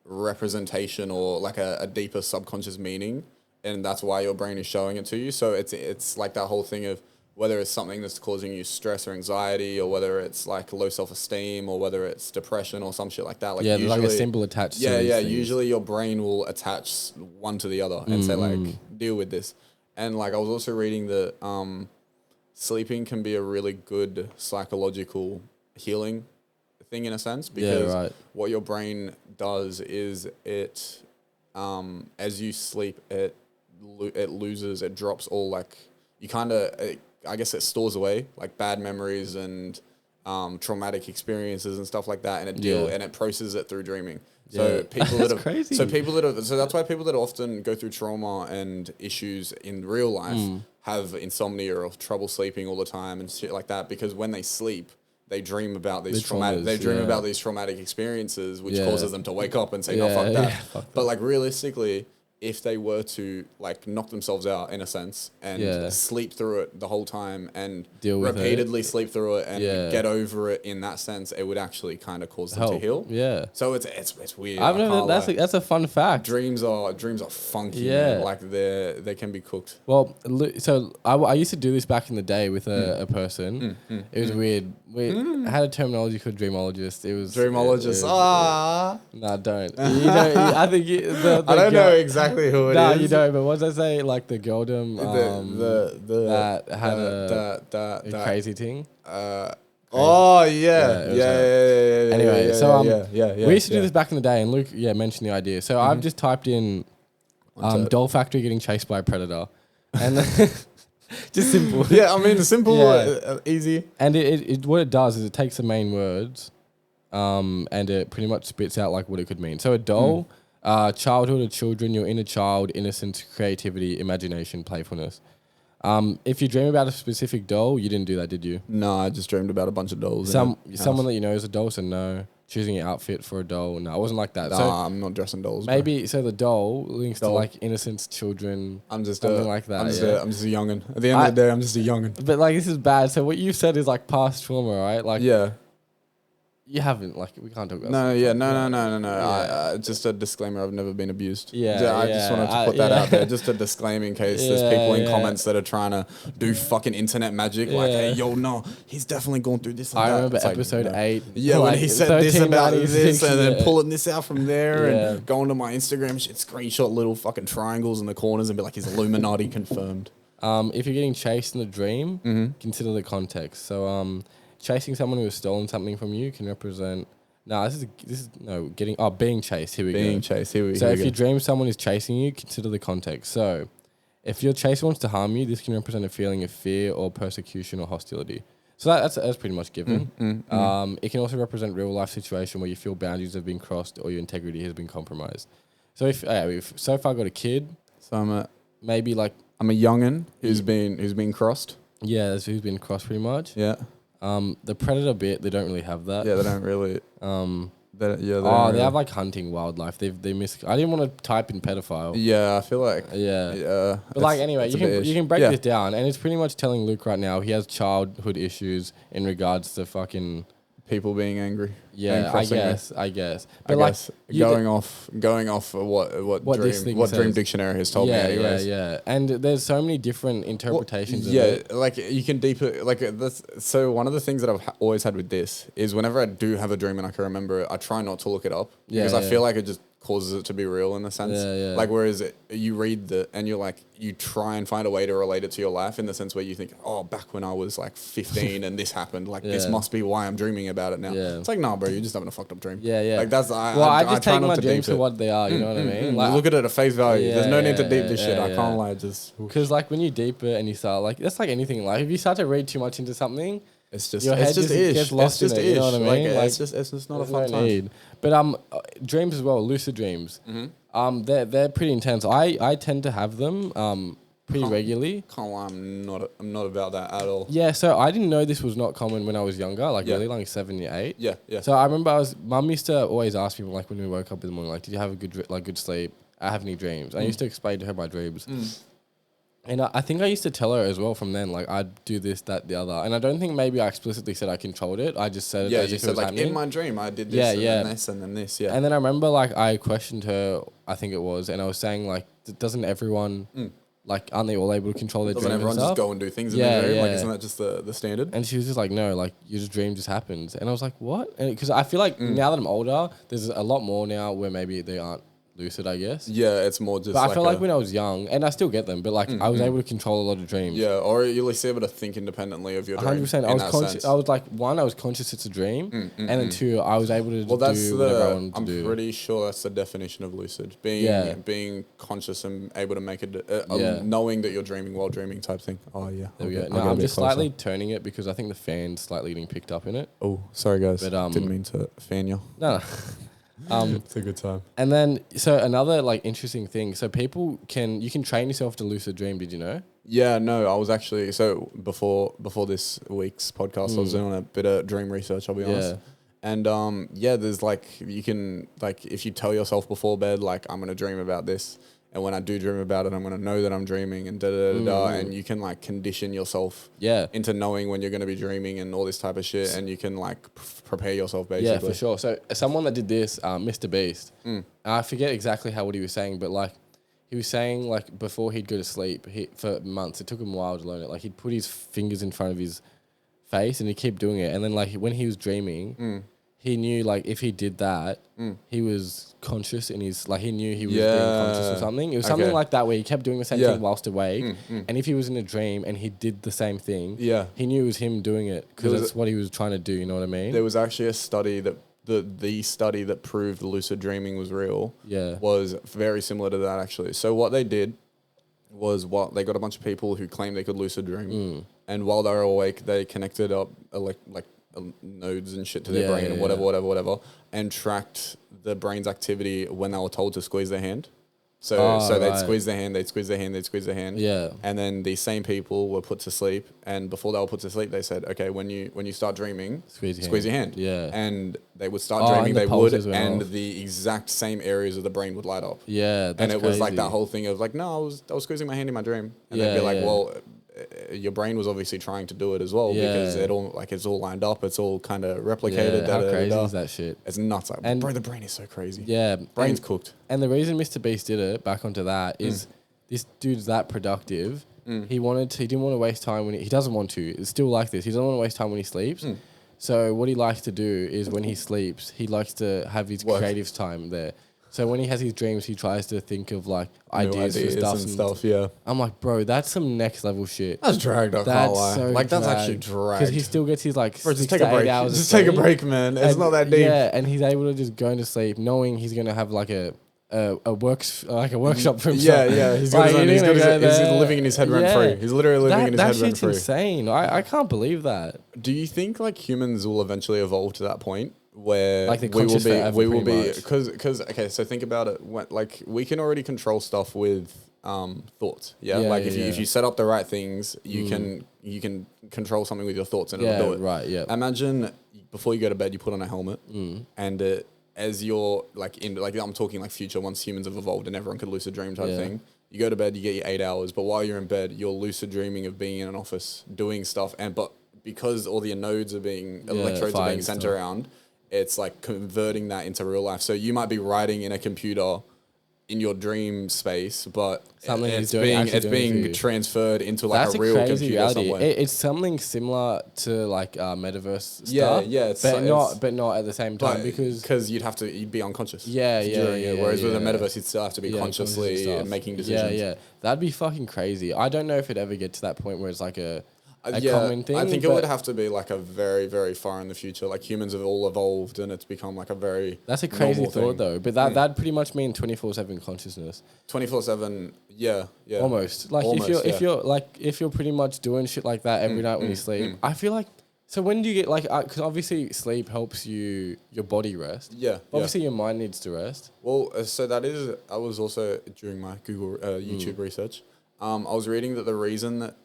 representation or like a deeper subconscious meaning, and that's why your brain is showing it to you. So it's like that whole thing of whether it's something that's causing you stress or anxiety, or whether it's like low self-esteem, or whether it's depression or some shit like that. Like usually, like a symbol attached. Yeah, to these things. Usually your brain will attach one to the other and say like, deal with this. And like I was also reading that sleeping can be a really good psychological healing thing in a sense, because what your brain does is it as you sleep it drops all like you kind of I guess it stores away like bad memories and traumatic experiences and stuff like that, and it processes it through dreaming. So people that have crazy. So that's why people that often go through trauma and issues in real life have insomnia or trouble sleeping all the time and shit like that, because when they sleep, they dream about these traumatic experiences, which causes them to wake up and say, "No, fuck that." But like realistically, if they were to like knock themselves out in a sense and sleep through it the whole time and repeatedly sleep through it and get over it in that sense, it would actually kind of cause them to heal. Yeah. So it's weird. I've never. That's a fun fact. Dreams are funky. Yeah. Man. Like they can be cooked. Well, so I used to do this back in the day with a person. It was weird. We had a terminology called dreamologist. It was dreamologist. No, don't. I think I don't know exactly who it is. No, you don't. But what did I say? Like the Goldum that had a crazy thing. Oh yeah. Anyway, we used to do this back in the day, and Luke mentioned the idea. So I've just typed in doll factory getting chased by a predator, and just simple. Yeah, I mean simple, easy. And it what it does is it takes the main words, and it pretty much spits out like what it could mean. So a doll. Childhood or children, your inner child, innocence, creativity, imagination, playfulness. If you dream about a specific doll, you didn't do that, did you? No, I just dreamed about a bunch of dolls. Someone that you know is a doll, so no. Choosing your outfit for a doll, no, it wasn't like that. Nah, so I'm not dressing dolls. Maybe so the doll links to like innocence, children. I'm just something like that. I'm just a youngin. At the end of the day, I'm just a youngin. But like this is bad. So what you said is like past trauma, right? Like You haven't, like, we can't talk about No. Yeah. Just a disclaimer, I've never been abused. I just wanted to put that out there. Just a disclaimer in case there's people in comments that are trying to do fucking internet magic. Like, hey, yo, no, he's definitely going through this and that. I remember episode 8. Yeah, when he said this about this and then pulling this out from there and going to my Instagram shit, screenshot little fucking triangles in the corners and be like, he's Illuminati confirmed. If you're getting chased in a dream, consider the context. So, chasing someone who has stolen something from you can represent. Being chased. Here we go. Being chased. Here we go. So if you dream someone is chasing you, consider the context. So, if your chaser wants to harm you, this can represent a feeling of fear or persecution or hostility. So that's pretty much given. It can also represent real life situation where you feel boundaries have been crossed or your integrity has been compromised. So if so far got a kid, so I'm a youngin who's been crossed. Yeah, that's who's been crossed pretty much. Yeah. The predator bit, they don't really have that. Yeah, they don't really. They have like hunting wildlife. They miss. I didn't want to type in pedophile. Yeah, I feel like. Yeah. But like anyway, you can break this down, and it's pretty much telling Luke right now he has childhood issues in regards to fucking people being angry. Yeah, I guess. But going off what Dream Dictionary has told me anyways. Yeah. And there's so many different interpretations of it. Like you can so one of the things that I've always had with this is whenever I do have a dream and I can remember it, I try not to look it up because I feel like it just causes it to be real in a sense. Yeah, yeah. Like whereas you read and you're like, you try and find a way to relate it to your life in the sense where you think, oh, back when I was like 15 and this happened, like this Yeah. must be why I'm dreaming about it now. Yeah. It's like, nah, bro, you're just having a fucked up dream. Yeah, yeah. Like that's I just try take not my to dreams deep for it. what they are. You know what I mean? Like, look at it at face value. Yeah, There's no need to yeah, deep this shit. yeah, I can't yeah. lie. Just Because like when you deep it and you start like that's like anything in life. If you start to read too much into something, it's just your head it's just just ish. gets lost It's just in it, you know what I Like, mean? it's just not a there's fun no time. need. But dreams as well, lucid dreams. They're pretty intense. I tend to have them pretty regularly. Can't lie, I'm not about that at all. Yeah, so I didn't know this was not common when I was younger, like Yeah. really like 7 or 8. Yeah, yeah. So I remember mum used to always ask me like when we woke up in the morning, like, did you have a good sleep? I have any dreams? I used to explain to her my dreams. And I think I used to tell her as well from then, like I'd do this, that, the other. And I don't think maybe I explicitly said I controlled it. I just said it Yeah, as you if it said was like happening. in my dream I did this Yeah, and yeah. then this and then this. Yeah. And then I remember like I questioned her, I think it was, and I was saying like, doesn't everyone, like aren't they all able to control their Doesn't dreams everyone and just stuff? go and do things in Yeah, their dream? Like yeah. isn't that just the standard? And she was just like, no, like your dream just happens. And I was like, what? Because I feel like now that I'm older, there's a lot more now where maybe they aren't lucid, I guess. Yeah, it's more just. But I feel like when I was young, and I still get them, but like I was able to control a lot of dreams. Yeah, or you're at least able to think independently of your dream. 100%. I was conscious. I was like, one, I was conscious it's a dream, and then two, I was able to Well, that's do whatever I wanted to I'm do. pretty sure that's the definition of lucid. Being conscious and able to make it, knowing that you're dreaming while dreaming type thing. Oh yeah. There we go. No, I'm just slightly turning it because I think the fan's slightly getting picked up in it. Oh, sorry guys. But, didn't mean to fan you. No. It's a good time. And then, so another like interesting thing. So you can train yourself to lucid dream. Did you know? Yeah, no, I was actually before this week's podcast, I was doing a bit of dream research. I'll be honest. And there's like you can like if you tell yourself before bed like I'm gonna dream about this, and when I do dream about it, I'm gonna know that I'm dreaming and and you can like condition yourself into knowing when you're gonna be dreaming and all this type of shit, and you can like prepare yourself basically. Yeah, for sure. So someone that did this, Mr. Beast, I forget exactly what he was saying, but like he was saying like before he'd go to sleep, for months, it took him a while to learn it. Like he'd put his fingers in front of his face and he'd keep doing it, and then like when he was dreaming, he knew like if he did that, he was conscious in his like he knew he was being conscious or something. It was something like that where he kept doing the same thing whilst awake, and if he was in a dream and he did the same thing, he knew it was him doing it because that's what he was trying to do. You know what I mean? There was actually a study that the study that proved lucid dreaming was real. Was very similar to that actually. So what they did was they got a bunch of people who claimed they could lucid dream, and while they were awake, they connected up nodes and shit to their brain and whatever, and tracked the brain's activity when they were told to squeeze their hand. So they'd squeeze their hand, they'd squeeze their hand, they'd squeeze their hand. Yeah. And then these same people were put to sleep, and before they were put to sleep, they said, okay, when you start dreaming, squeeze your hand. Yeah. And they would start dreaming, and the they would, pulses went and off. the exact same areas of the brain would light up. Yeah, that's and it was like crazy. that whole thing of like, no, I was squeezing my hand in my dream, and they'd be like, well, your brain was obviously trying to do it as well because it's all lined up, it's all kind of replicated. How crazy is that shit? It's nuts, And bro. The brain is so crazy. Yeah, brain's cooked. And the reason Mr. Beast did it, back onto that, is this dude's that productive. He didn't want to waste time when he doesn't want to. It's still like this. He doesn't want to waste time when he sleeps. So what he likes to do is when he sleeps, he likes to have his creative time there. So when he has his dreams, he tries to think of like ideas for stuff and stuff. Yeah, I'm like, bro, that's some next level shit. That's dragged. I can't lie. So like that's actually dragged. Because he still gets his like bro, just 6 take to a break. 8 hours. Just take a break, man. It's not that deep. Yeah, and he's able to just go into sleep knowing he's gonna have like a workshop for himself. Yeah. He's living in his head rent free. He's literally living in his head rent free. That shit's insane. I can't believe that. Do you think like humans will eventually evolve to that point where like we will be because okay, so think about it. Like we can already control stuff with thoughts. If you set up the right things, you can control something with your thoughts and it'll do it. Right. Yeah. Imagine before you go to bed, you put on a helmet and as you're I'm talking like future once humans have evolved and everyone could lucid dream type thing. You go to bed, you get your 8 hours, but while you're in bed, you're lucid dreaming of being in an office doing stuff, but because all the nodes are electrodes are being sent around, it's like converting that into real life. So you might be writing in a computer in your dream space, but Something it's actually doing being for you. transferred into like That's a real crazy computer reality. somewhere. It's something similar to like metaverse Yeah, stuff. yeah, but not at the same time because you'd be unconscious. Yeah, during yeah, it. Whereas with a yeah. metaverse, you'd still have to be consciously stuff. making decisions. Yeah, that'd be fucking crazy. I don't know if it'd ever get to that point where it's like a Yeah, common thing. I think it would have to be like a very, very far in the future. Like humans have all evolved, and it's become like a very That's a crazy normal thought thing. though. But that'd pretty much mean 24/7 consciousness. 24/7. Yeah, yeah. Almost. Like Almost, if you're pretty much doing shit like that every night when you sleep. I feel like so when do you get like because obviously sleep helps your body rest. Yeah. Obviously your mind needs to rest. Well, so that is. I was also during my Google YouTube research. I was reading that the reason that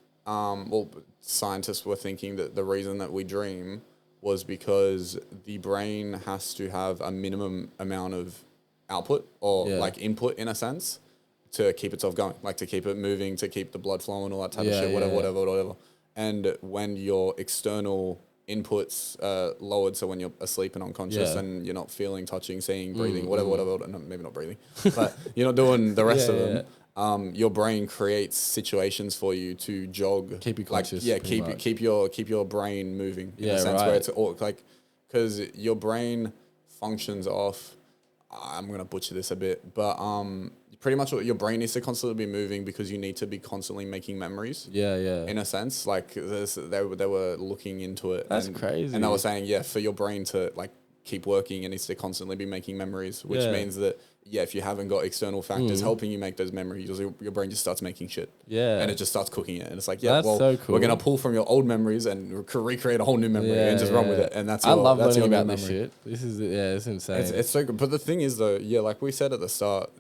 scientists were thinking that the reason that we dream was because the brain has to have a minimum amount of output or like input in a sense to keep itself going, like to keep it moving, to keep the blood flowing, all that type of shit, whatever. And when your external inputs lowered, so when you're asleep and unconscious and you're not feeling, touching, seeing, breathing, whatever, no, maybe not breathing, but you're not doing the rest of them. Your brain creates situations for you to jog, keep you conscious, keep your brain moving in a sense where it's all, like, because your brain functions off. I'm gonna butcher this a bit, but pretty much your brain needs to constantly be moving because you need to be constantly making memories. Yeah. In a sense, like they were looking into it. That's crazy. And they were saying, for your brain to like keep working, it needs to constantly be making memories, which means that if you haven't got external factors helping you make those memories, your brain just starts making shit. Yeah. And it just starts cooking it. And it's like, that's so cool. We're going to pull from your old memories and recreate a whole new memory and just run with it. And that's I love learning about this shit. This is, it's insane. It's so good. But the thing is though, like we said at the start,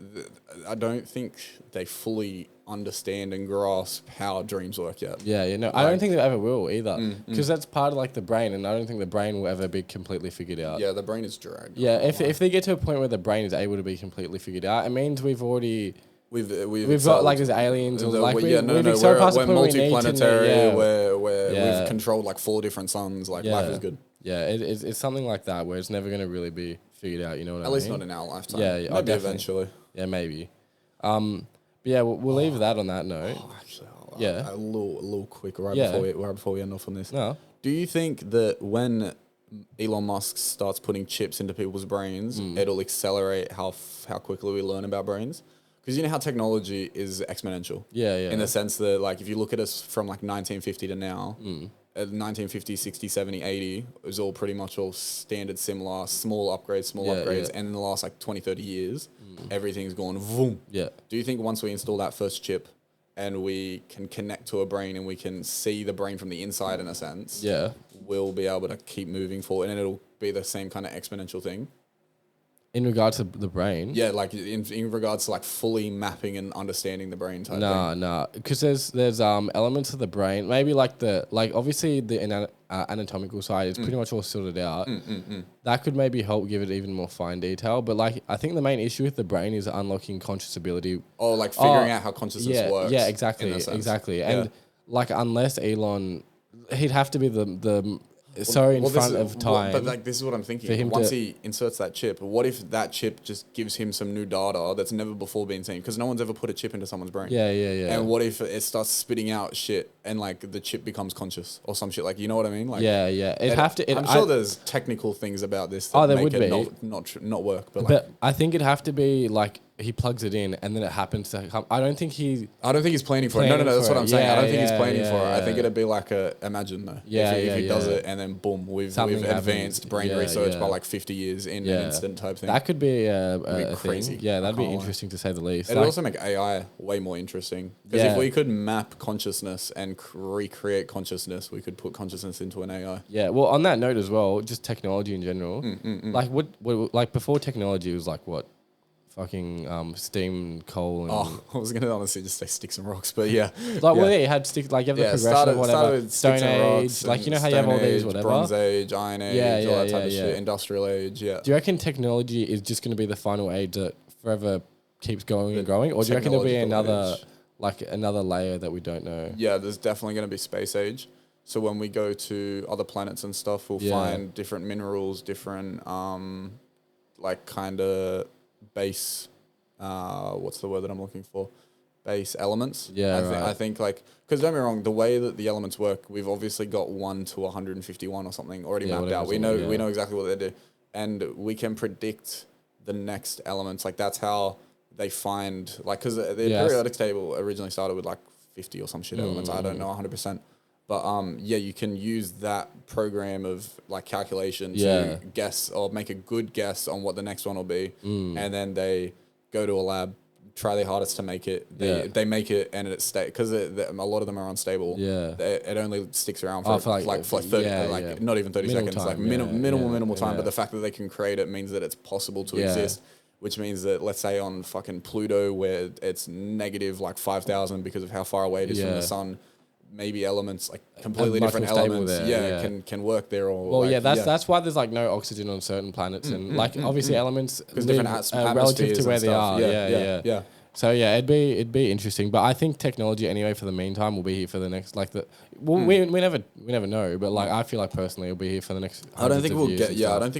I don't think they fully understand and grasp how dreams work yet. I don't think they ever will either, because that's part of like the brain, and I don't think the brain will ever be completely figured out. Yeah, the brain is dragged. If they get to a point where the brain is able to be completely figured out, it means we've we've got like there's aliens, or like we're multiplanetary, where we've controlled like 4 different suns. Like life is good. Yeah, it's something like that where it's never going to really be figured out. You know what I mean? At least not in our lifetime. Yeah, maybe eventually. Yeah, maybe. But yeah, we'll leave that on that note. Actually, a little quick right before we end off on this. No. Do you think that when Elon Musk starts putting chips into people's brains, it'll accelerate how quickly we learn about brains? Because you know how technology is exponential. Yeah. In the sense that, like, if you look at us from like 1950 to now, 1950, 60, 70, 80, it was all pretty much all standard, similar, small upgrades. And in the last like 20, 30 years, everything's gone boom. Yeah. Do you think once we install that first chip and we can connect to a brain and we can see the brain from the inside in a sense, we'll be able to keep moving forward and it'll be the same kind of exponential thing? In regards to the brain? Yeah, like in regards to like fully mapping and understanding the brain type thing. Nah. Because there's elements of the brain, maybe like obviously the anatomical side is pretty much all sorted out. That could maybe help give it even more fine detail. But like I think the main issue with the brain is unlocking conscious ability. Oh, like figuring out how consciousness works. Yeah, exactly. And like unless Elon, he'd have to be the in front of time. But like this is what I'm thinking. Once he inserts that chip, what if that chip just gives him some new data that's never before been seen? Because no one's ever put a chip into someone's brain. Yeah. And what if it starts spitting out shit and like the chip becomes conscious or some shit? Like, you know what I mean? Like, yeah. I'm sure there's technical things about this that make it not work. But I think it'd have to be like he plugs it in and then it happens to come. I don't think he's planning for it. No, that's what I'm saying. I don't think he's planning for it. I think it'd be like imagine though. If he does it and then boom, we've advanced brain research by like 50 years in an instant type thing. That could be a crazy. Thing. Yeah, that'd be interesting to say the least. It'd also make AI way more interesting. Because if we could map consciousness and recreate consciousness, we could put consciousness into an AI. Yeah, well, on that note as well, just technology in general. Like what like before technology was like what? Fucking steam, coal, and I was gonna honestly just say sticks and rocks, but yeah. Like well, you had sticks, like you have the progression of whatever. Stone Age, like you know how you have all these whatever. Bronze Age, Iron Age, all that type of shit. Industrial Age, yeah. Do you reckon technology is just gonna be the final age that forever keeps going and growing, or do you reckon there'll be another layer that we don't know? Yeah, there's definitely gonna be space age. So when we go to other planets and stuff, we'll find different minerals, different like kind of base what's the word that I'm looking for? Base elements. Yeah, right. I think like, because don't get me wrong, the way that the elements work, we've obviously got 1 to 151 or something already mapped out. We know exactly what they do, and we can predict the next elements. Like that's how they find, like, because the periodic table originally started with like 50 or some shit elements. I don't know 100%. But you can use that program of like calculation to guess or make a good guess on what the next one will be, and then they go to a lab, try their hardest to make it. They make it, and it stays because a lot of them are unstable. It only sticks around for like 30, not even 30 seconds, time, like minimal time. But the fact that they can create it means that it's possible to exist. Which means that, let's say on fucking Pluto, where it's negative like 5,000 because of how far away it is from the sun, maybe elements, like completely different elements, can work there. Or that's why there's like no oxygen on certain planets, and like obviously elements live relative to where they are. Yeah. So it'd be interesting, but I think technology anyway for the meantime will be here for the next we never know, but like I feel like personally it'll be here for the next. I don't think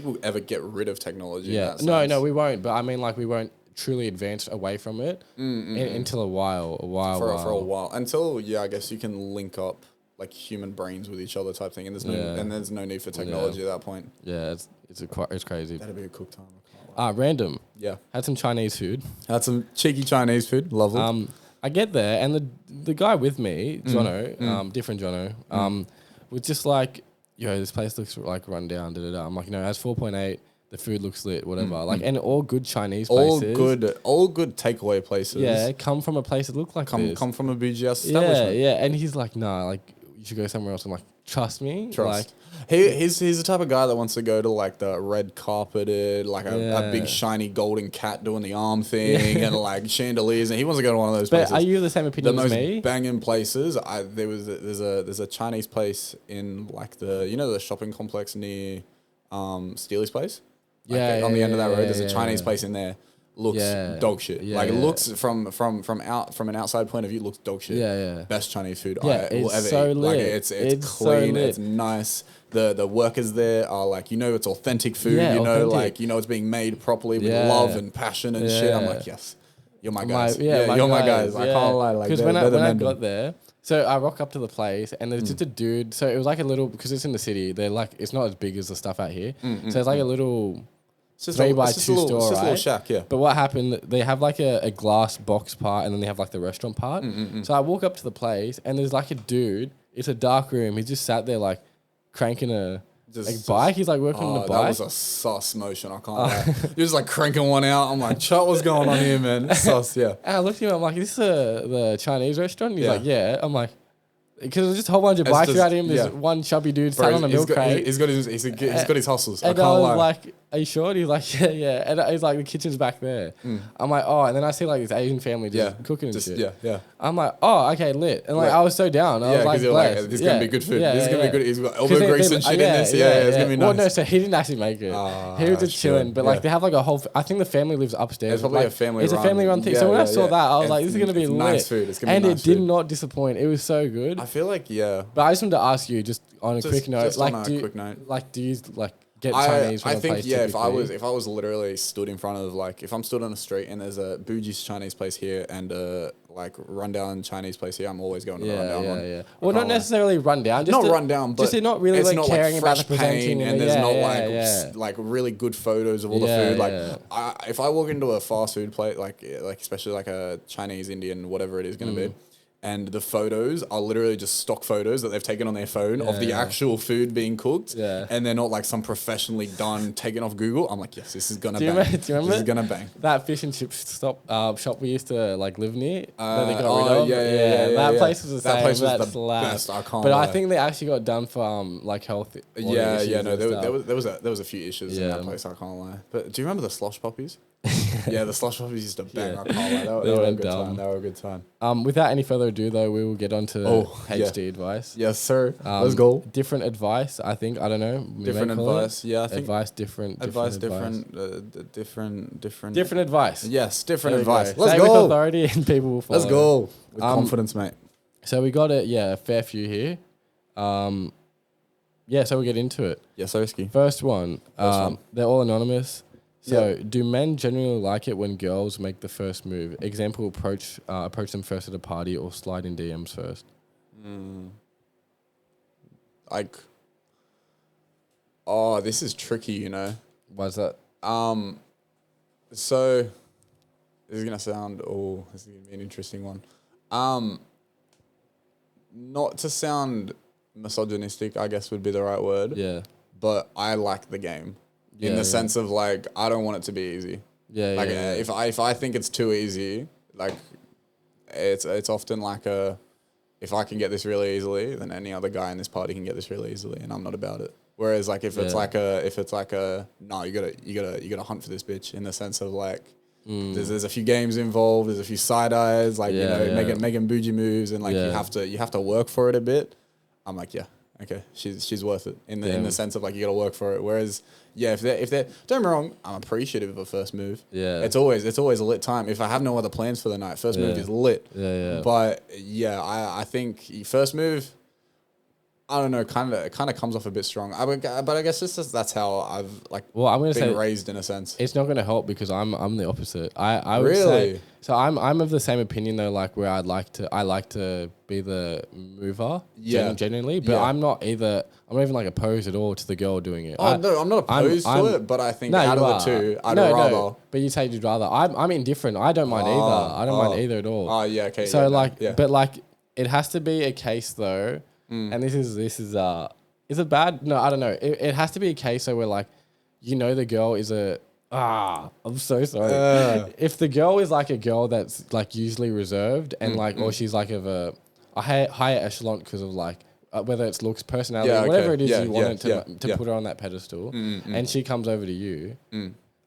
we'll ever get rid of technology. Yeah, no, we won't. But I mean, like we won't truly advance away from it until a while until I guess you can link up like human brains with each other type thing, and there's no need for technology at that point. Yeah, it's crazy. That'd be a cool time. Random. Yeah. Had some Chinese food. Had some cheeky Chinese food. Lovely. I get there, and the guy with me, Jono, different Jono, was just like, this place looks like run down. I'm like, it has 4.8. The food looks lit, whatever. Like, and all good Chinese places. All good takeaway places. Yeah, come from a place that look like this. Come from a bougie establishment. Yeah. And he's like, nah, like, you should go somewhere else. I'm like, trust me. Like, he's the type of guy that wants to go to like the red carpeted, like a big shiny golden cat doing the arm thing and like chandeliers, and he wants to go to one of those places. But are you the same opinion as me? The most banging places. There's a Chinese place in like the shopping complex near Steely's place. Like on the end of that road, there's a Chinese place in there. Looks dog shit. It looks from an outside point of view, looks dog shit. Best Chinese food I will ever eat. Lit. Like it's clean, so it's nice. The workers there are like, it's authentic food. It's being made properly with love and passion and shit. I'm like, yes, you're my guys. You're my guys. I can't lie. Like, because when I got there. So I rock up to the place, and there's just a dude. So it was like a little, because it's in the city. They're like, it's not as big as the stuff out here. So it's like a little 3x2 store, right? It's just a little shack, yeah. But what happened? They have like a glass box part, and then they have like the restaurant part. So I walk up to the place, and there's like a dude. It's a dark room. He just sat there like cranking a bike. He's like working on the bike. That was a sus motion. I can't lie. He was like cranking one out. I'm like, chat, what's going on here, man? Sus, yeah. And I looked at him. I'm like, is this the Chinese restaurant? And he's like, yeah. I'm like, because there's just a whole bunch of bikes around him. There's one chubby dude sat on a milk crate. He's got his hustles. And I was like, are you sure? And he's like, yeah. And he's like, the kitchen's back there. I'm like, oh. And then I see like this Asian family just cooking and shit. Yeah. I'm like, oh, okay, lit. And like, I was so down. I was like, blessed. This is going to be good food. This is going to be good. He's got elbow grease and shit in this. It's going to be nice. Well, no, so he didn't actually make it. He was just chilling. But like, they have like a whole, I think the family lives upstairs. It's probably a family run. It's a family run thing. So when I saw that, I was like, this is going to be lit. Nice food. It's going to be nice food. And it did not disappoint. It was so good. I feel like, But I just wanted to ask you, just on a quick note, do you like get Chinese? I think if I was literally stood in front of like, if I'm stood on a street and there's a bougie Chinese place here and like rundown Chinese place here, I'm always going to the rundown one. Yeah. Well, not necessarily rundown, just not rundown, but just not really it's like not caring like about the presenting, and there's not like really good photos of all the food. Like if I walk into a fast food plate, like especially like a Chinese, Indian, whatever it is going to be. And the photos are literally just stock photos that they've taken on their phone of the actual food being cooked. Yeah. And they're not like some professionally done, taken off Google. I'm like, yes, this is going to bang. Do you remember? This is going to bang. That fish and chip shop we used to like live near that they got rid of? That place was the same. That place was the best. I can't lie. I think they actually got done for like health. No, there was a few issues in that place. I can't lie. But do you remember the slosh puppies? The slush puppies used to bang. I can't lie. They were a good time. They were a good time. Without any further ado, though, we will get on to HD advice. Yes, sir. Let's go. Different advice, I think. I don't know. Different advice. Yeah, I think advice different. Advice different. Different advice. Yes, different advice. Let's go. With authority and people will follow. Let's go with confidence, mate. So we got a fair few here. So we'll get into it. Yes, Oski. First one. They're all anonymous. So, do men generally like it when girls make the first move? Example: approach them first at a party, or slide in DMs first. Like, this is tricky, you know. Why's that? So this is gonna sound this is gonna be an interesting one. Not to sound misogynistic, I guess would be the right word. Yeah. But I like the game in the sense of like I don't want it to be easy. Yeah. Like yeah. if I think it's too easy, like it's often like if I can get this really easily, then any other guy in this party can get this really easily, and I'm not about it. Whereas like if it's like no, you gotta hunt for this bitch in the sense of like there's a few games involved, there's a few side eyes, like making bougie moves, and like you have to work for it a bit. I'm like, yeah, okay, she's worth it in the sense of like you gotta work for it. Whereas if they're don't get me wrong, I'm appreciative of a first move. Yeah, it's always a lit time. If I have no other plans for the night, first move is lit. Yeah. But I think first move, I don't know, kind of comes off a bit strong. But I guess that's how I've I'm gonna been raised in a sense. It's not gonna help because I'm the opposite. I would really say so. I'm of the same opinion though. Like where I like to be the mover. Genuinely, but I'm not even like opposed at all to the girl doing it. No, I'm not opposed to it, but I think out of the two, I'd rather. No, but you say you'd rather. I'm indifferent. I don't mind either. I don't mind either at all. Oh yeah, okay. So but like it has to be a case though. And this is it bad? No, I don't know. It has to be a case where like, you know, the girl is I'm so sorry. If the girl is like a girl that's like usually reserved and or she's like of a higher echelon because of like whether it's looks, personality, whatever it is you want to put her on that pedestal, and she comes over to you.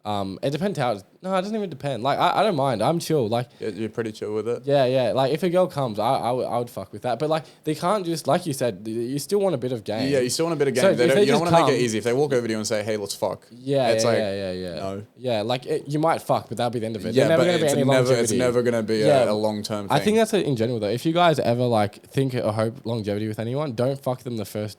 It depends how. No, it doesn't even depend. Like I don't mind. I'm chill. Like you're pretty chill with it. Yeah. Like if a girl comes, I would fuck with that. But like they can't just like you said. You still want a bit of game. Yeah, you still want a bit of game. So you don't want to make it easy. If they walk over to you and say, "Hey, let's fuck." Yeah. No. Yeah, like you might fuck, but that'll be the end of it. Yeah, but it's never gonna be a long term thing. I think that's in general though. If you guys ever like think or hope longevity with anyone, don't fuck them the first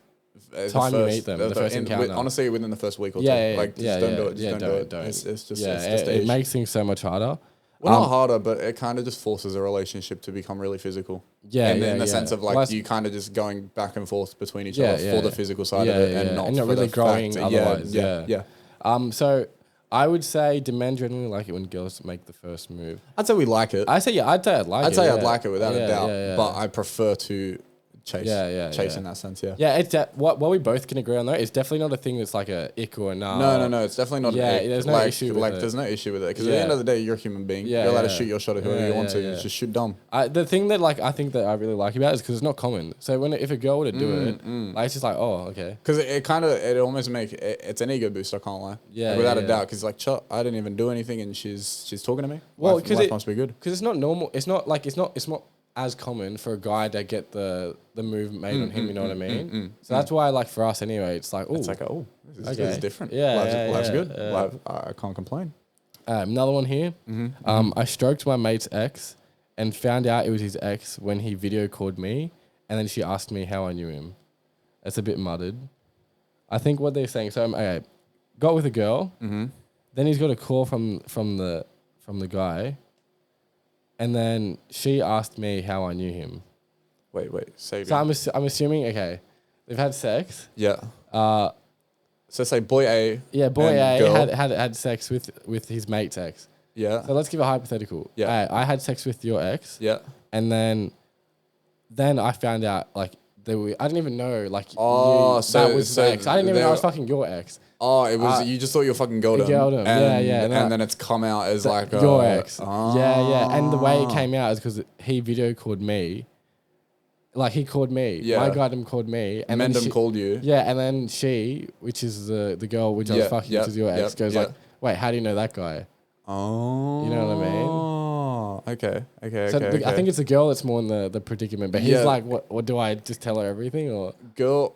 time you meet them, the first encounter. Honestly, within the first week or two. Don't do it. It's just it makes things so much harder. Well, not harder, but it kind of just forces a relationship to become really physical. In the sense of like you kind of just going back and forth between each other for the physical side of it and not for really the growing fact. Otherwise. So I would say, do men generally like it when girls make the first move? I'd say we like it. I'd say I'd like it. I'd say I'd like it without a doubt, but I prefer to chase in that sense. Yeah, it's what we both can agree on though. It's definitely not a thing that's like a ick or a nah. No, it's definitely not. There's no issue with it. There's no issue with it because at the end of the day, you're a human being. You're allowed to shoot your shot at whoever you want to. Just shoot dumb. The thing that I think that I really like about it is because it's not common. So if a girl were to do it, it's just like, oh, okay. Because it almost makes it's an ego boost. I can't lie. Yeah, without a doubt. Because I didn't even do anything, and she's talking to me. Well, because it must be good. Because it's not normal. It's not as common for a guy to get the move made on him, you know what I mean? So that's why, like, for us anyway, it's like, this is different. Life's good. I can't complain. Another one here. I stroked my mate's ex and found out it was his ex when he video called me, and then she asked me how I knew him. It's a bit muddled. I think what they're saying, so got with a girl, then he's got a call from the guy, and then she asked me how I knew him. Wait. Say so I'm assuming, okay, they've had sex. Yeah. So say boy A. Yeah, boy A had sex with his mate's ex. Yeah. So let's give a hypothetical. Yeah. I had sex with your ex. Yeah. And then I found out like I didn't even know like that was sex. I didn't even know I was fucking your ex. Oh, it was you just thought you were fucking girled him. And then it's come out as like your ex. Yeah. And the way it came out is because he video called me. Like he called me. Yeah. My guy called me. And then called you. Yeah, and then she, which is the girl which I was fucking, which is your ex, goes like, wait, how do you know that guy? Oh. You know what I mean? Okay. So I think it's the girl that's more in the predicament. But he's like, what do I just tell her everything or? Girl,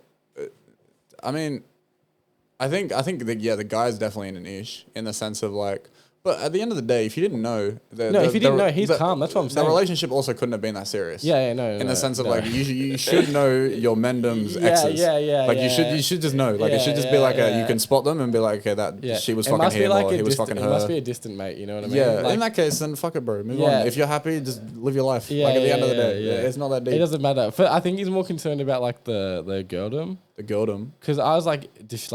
I mean, I think the guy's definitely in an ish in the sense of like, But at the end of the day, if you didn't know, if you didn't know, he's calm. That's what I'm saying. The relationship also couldn't have been that serious. No. In the sense of like, you should know your Mendham's exes. Like you should just know. Like it should just be like you can spot them and be like, okay, she was fucking him or he was fucking her. It must be a distant mate. You know what I mean? Yeah. Like, in that case, then fuck it, bro. Move on. If you're happy, just live your life. Like at the end of the day, it's not that deep. It doesn't matter. But I think he's more concerned about like the girldom. The girldom. Because I was like,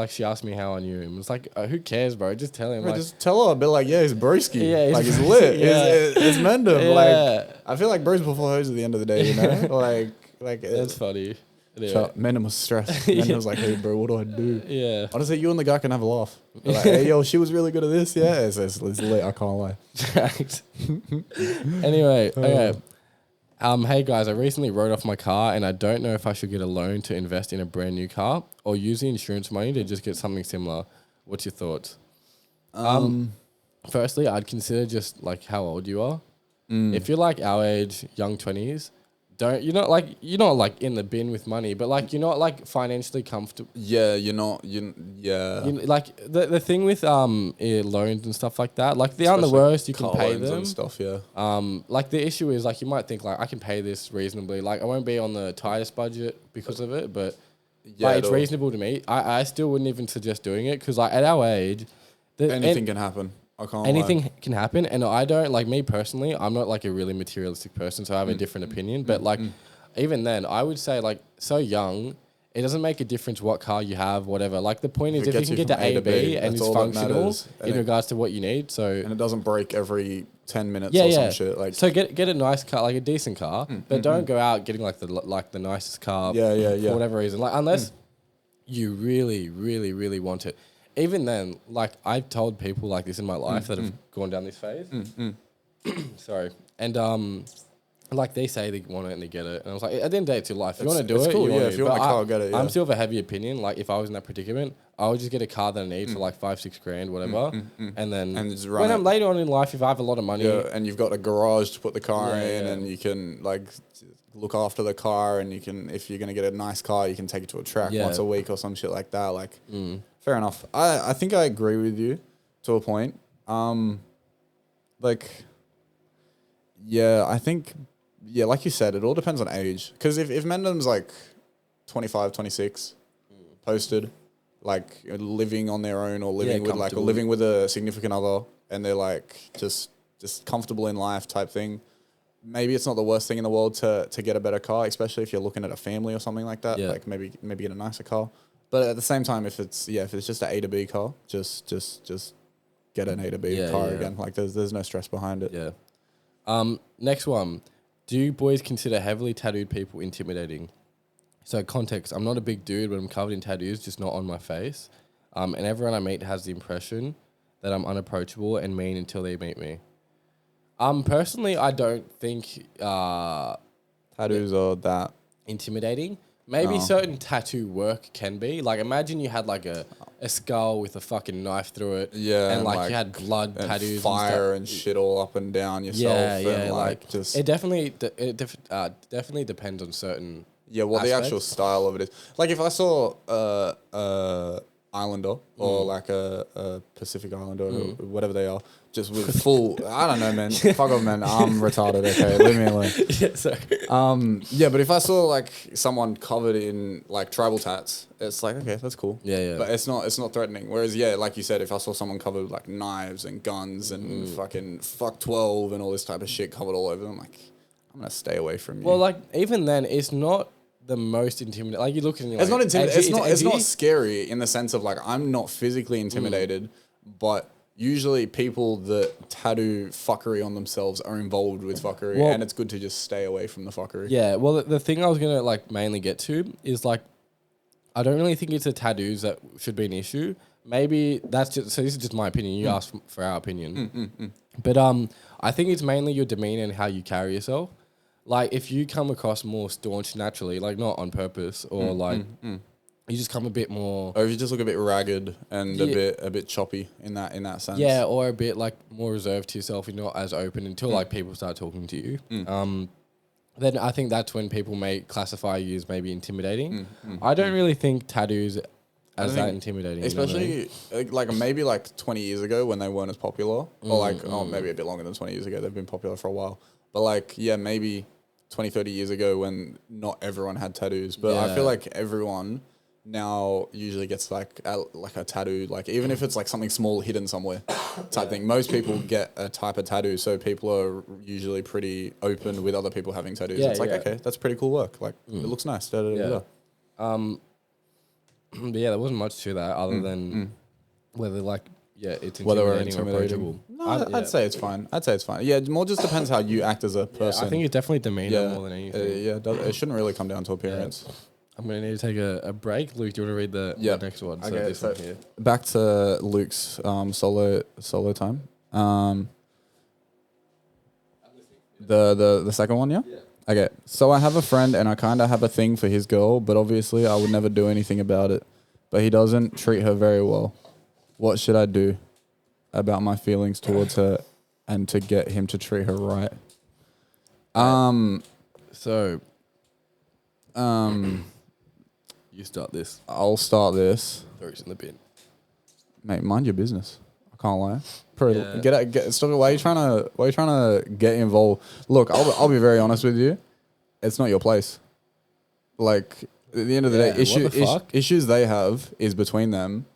she asked me how I knew him. It's like, who cares, bro? Just tell him. Bro, like, just tell her. Be like, yeah, he's broski. Yeah, like he's lit. It's Mendham. Yeah. Like I feel like bros before hoes at the end of the day. You know, like that's funny. Anyway. Mendham was stressed. Mendham was like, hey, bro, what do I do? Yeah. I just say you and the guy can have a laugh. Like, hey, yo, she was really good at this. Yeah, it's lit. I can't lie. Anyway, okay. Hey guys, I recently wrote off my car and I don't know if I should get a loan to invest in a brand new car or use the insurance money to just get something similar. What's your thoughts? Firstly, I'd consider just like how old you are. If you're like our age, young 20s, you're not like in the bin with money, but like you're not like financially comfortable. Yeah, you're not. Like the thing with loans and stuff like that, like they aren't the worst. You can pay them and stuff. Yeah. Like the issue is like you might think like I can pay this reasonably. Like I won't be on the tightest budget because of it, but like, it's reasonable to me. I still wouldn't even suggest doing it because like at our age, anything can happen. Anything can happen, and I don't like me personally. I'm not like a really materialistic person, so I have a different opinion. But like, even then, I would say like so young, it doesn't make a difference what car you have, whatever. Like the point is, if you can get to A to B and it's functional in regards to what you need, and it doesn't break every 10 minutes or some shit. Like so, get a nice car, like a decent car, but don't go out getting like the nicest car. For whatever reason, like unless you really, really, really want it. Even then, like I've told people like this in my life that have gone down this phase. Sorry. And like they say they want it and they get it. And I was like, at the end of the day, it's your life. If you want to do it, cool. if you want a car, get it. Yeah. I'm still of a heavy opinion. Like if I was in that predicament, I would just get a car that I need for like 5-6 grand, whatever. And then when I'm later on in life, if I have a lot of money. Yeah, and you've got a garage to put the car in and you can like look after the car and you can, if you're going to get a nice car, you can take it to a track once a week or some shit like that. Like, fair enough. I think I agree with you to a point. Like, yeah, I think, like you said, it all depends on age. Because if Mendham's like 25, 26, posted, like living on their own or living with like, or living with a significant other and they're like just comfortable in life type thing, maybe it's not the worst thing in the world to get a better car, especially if you're looking at a family or something like that. Like maybe get a nicer car. But at the same time, if it's just an A to B car, just get an A to B car again. Like there's no stress behind it. Yeah. Next one. Do you boys consider heavily tattooed people intimidating? So context, I'm not a big dude, but I'm covered in tattoos, just not on my face. And everyone I meet has the impression that I'm unapproachable and mean until they meet me. Personally, I don't think tattoos are that intimidating. Maybe certain tattoo work can be. Like, imagine you had like a skull with a fucking knife through it. Yeah. And like you had blood and tattoos fire and shit all up and down yourself. Yeah, like just... It definitely depends on certain what the actual style of it is. Like if I saw Islander or like a Pacific Islander or whatever they are, just with full, I don't know, man. Fuck off, man. I'm retarded. Okay, leave me alone. Sorry. But if I saw like someone covered in like tribal tats, it's like okay, that's cool. Yeah. But it's not threatening. Whereas like you said, if I saw someone covered with like knives and guns and fucking fuck 12 and all this type of shit covered all over them, like I'm gonna stay away from you. Well, like even then, it's not the most intimidating. Like you look at it, it's not intimidating. It's not scary in the sense of like I'm not physically intimidated, but usually people that tattoo fuckery on themselves are involved with fuckery, and it's good to just stay away from the fuckery. Yeah, well, the thing I was going to like mainly get to is like, I don't really think it's the tattoos that should be an issue. Maybe that's just, so this is just my opinion. You asked for our opinion. But I think it's mainly your demeanor and how you carry yourself. Like if you come across more staunch naturally, like not on purpose or you just come a bit more, or if you just look a bit ragged and a bit choppy in that sense. Yeah, or a bit like more reserved to yourself. You're not as open until like people start talking to you. Then I think that's when people may classify you as maybe intimidating. I don't really think tattoos as that intimidating. Especially like maybe like 20 years ago when they weren't as popular, or like maybe a bit longer than 20 years ago. They've been popular for a while, but like maybe 20, 30 years ago when not everyone had tattoos. But I feel like everyone now usually gets like a tattoo, like even if it's like something small hidden somewhere type thing. Most people get a type of tattoo, so people are usually pretty open with other people having tattoos. It's like, okay, that's pretty cool work. Like it looks nice. Da, da, da, da. But yeah, there wasn't much to that other than whether it's Whether intimidating or approachable. No, I'd say it's fine. Yeah, more just depends how you act as a person. I think it's definitely demeanor more than anything. It shouldn't really come down to appearance. I'm going to need to take a break. Luke, do you want to read the next one? Okay, this one here. Back to Luke's solo time. The second one, yeah? Okay, so I have a friend and I kind of have a thing for his girl, but obviously I would never do anything about it. But he doesn't treat her very well. What should I do about my feelings towards her and to get him to treat her right? You start this. I'll start this. Throws in the bin. Mate, mind your business. I can't lie. Stop it. Why are you trying to get involved? Look, I'll be very honest with you. It's not your place. Like at the end of the day, issues they have is between them.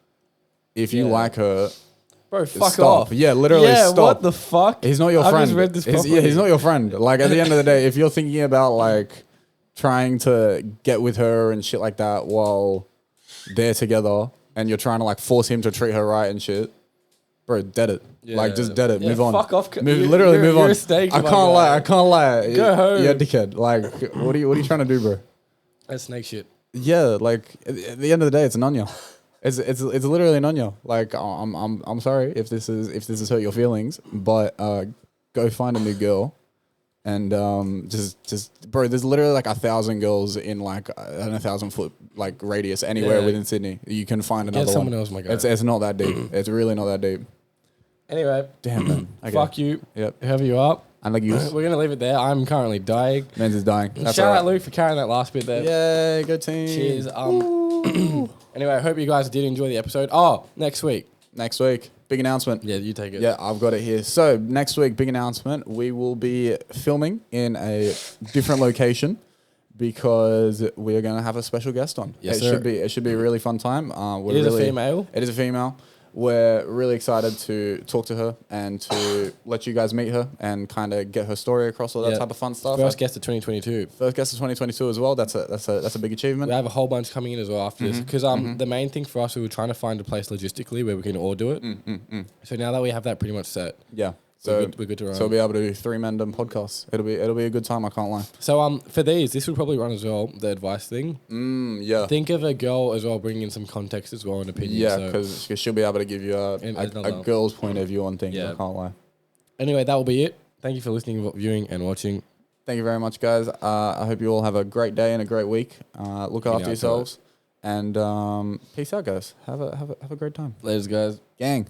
If you like her, bro, fuck stop. off. Yeah, literally stop. What the fuck? He's not your friend. I just read this properly. He's not your friend. Like at the end of the day, if you're thinking about like trying to get with her and shit like that while they're together, and you're trying to like force him to treat her right and shit, bro, dead it. Like just dead it. Move on. Fuck off. Move You're on. a snake, I can't lie. Go home. Yeah, dickhead. Like, what are you trying to do, bro? That's snake shit. Yeah, like at the end of the day, it's an onion. It's literally an onion. Like I'm sorry if this has hurt your feelings, but go find a new girl. And just bro, there's literally like 1,000 girls in like a 1,000 foot like radius anywhere within Sydney. You can find another one. Someone else, my guy. It's not that deep. It's really not that deep. Anyway, damn man. Okay. Fuck you. Yep. Whoever you are. And like you. We're gonna leave it there. I'm currently dying. Men's is dying. That's Shout right. out Luke for carrying that last bit there. Yay, good team. Cheers. Anyway, I hope you guys did enjoy the episode. Oh, next week, big announcement. Yeah, you take it. Yeah, I've got it here. So next week, big announcement. We will be filming in a different location because we are going to have a special guest on. Yes, it should be a really fun time. It is a female. It is a female. We're really excited to talk to her and to let you guys meet her and kind of get her story across, all that type of fun stuff. First guest of 2022. First guest of 2022 as well. That's a big achievement. We have a whole bunch coming in as well after this because the main thing for us, we were trying to find a place logistically where we can all do it. So now that we have that pretty much set, so we're good to run. So we'll be able to do 3 men done podcasts. It'll be a good time. I can't lie. So for this would probably run as well, the advice thing. Yeah. Think of a girl as well, bringing in some context as well and opinion. Yeah, because she'll be able to give you a girl's point of view on things. I can't lie. Anyway, that will be it. Thank you for listening, viewing, and watching. Thank you very much, guys. I hope you all have a great day and a great week. Look after yourselves, and peace out, guys. Have a great time. Later, guys. Gang.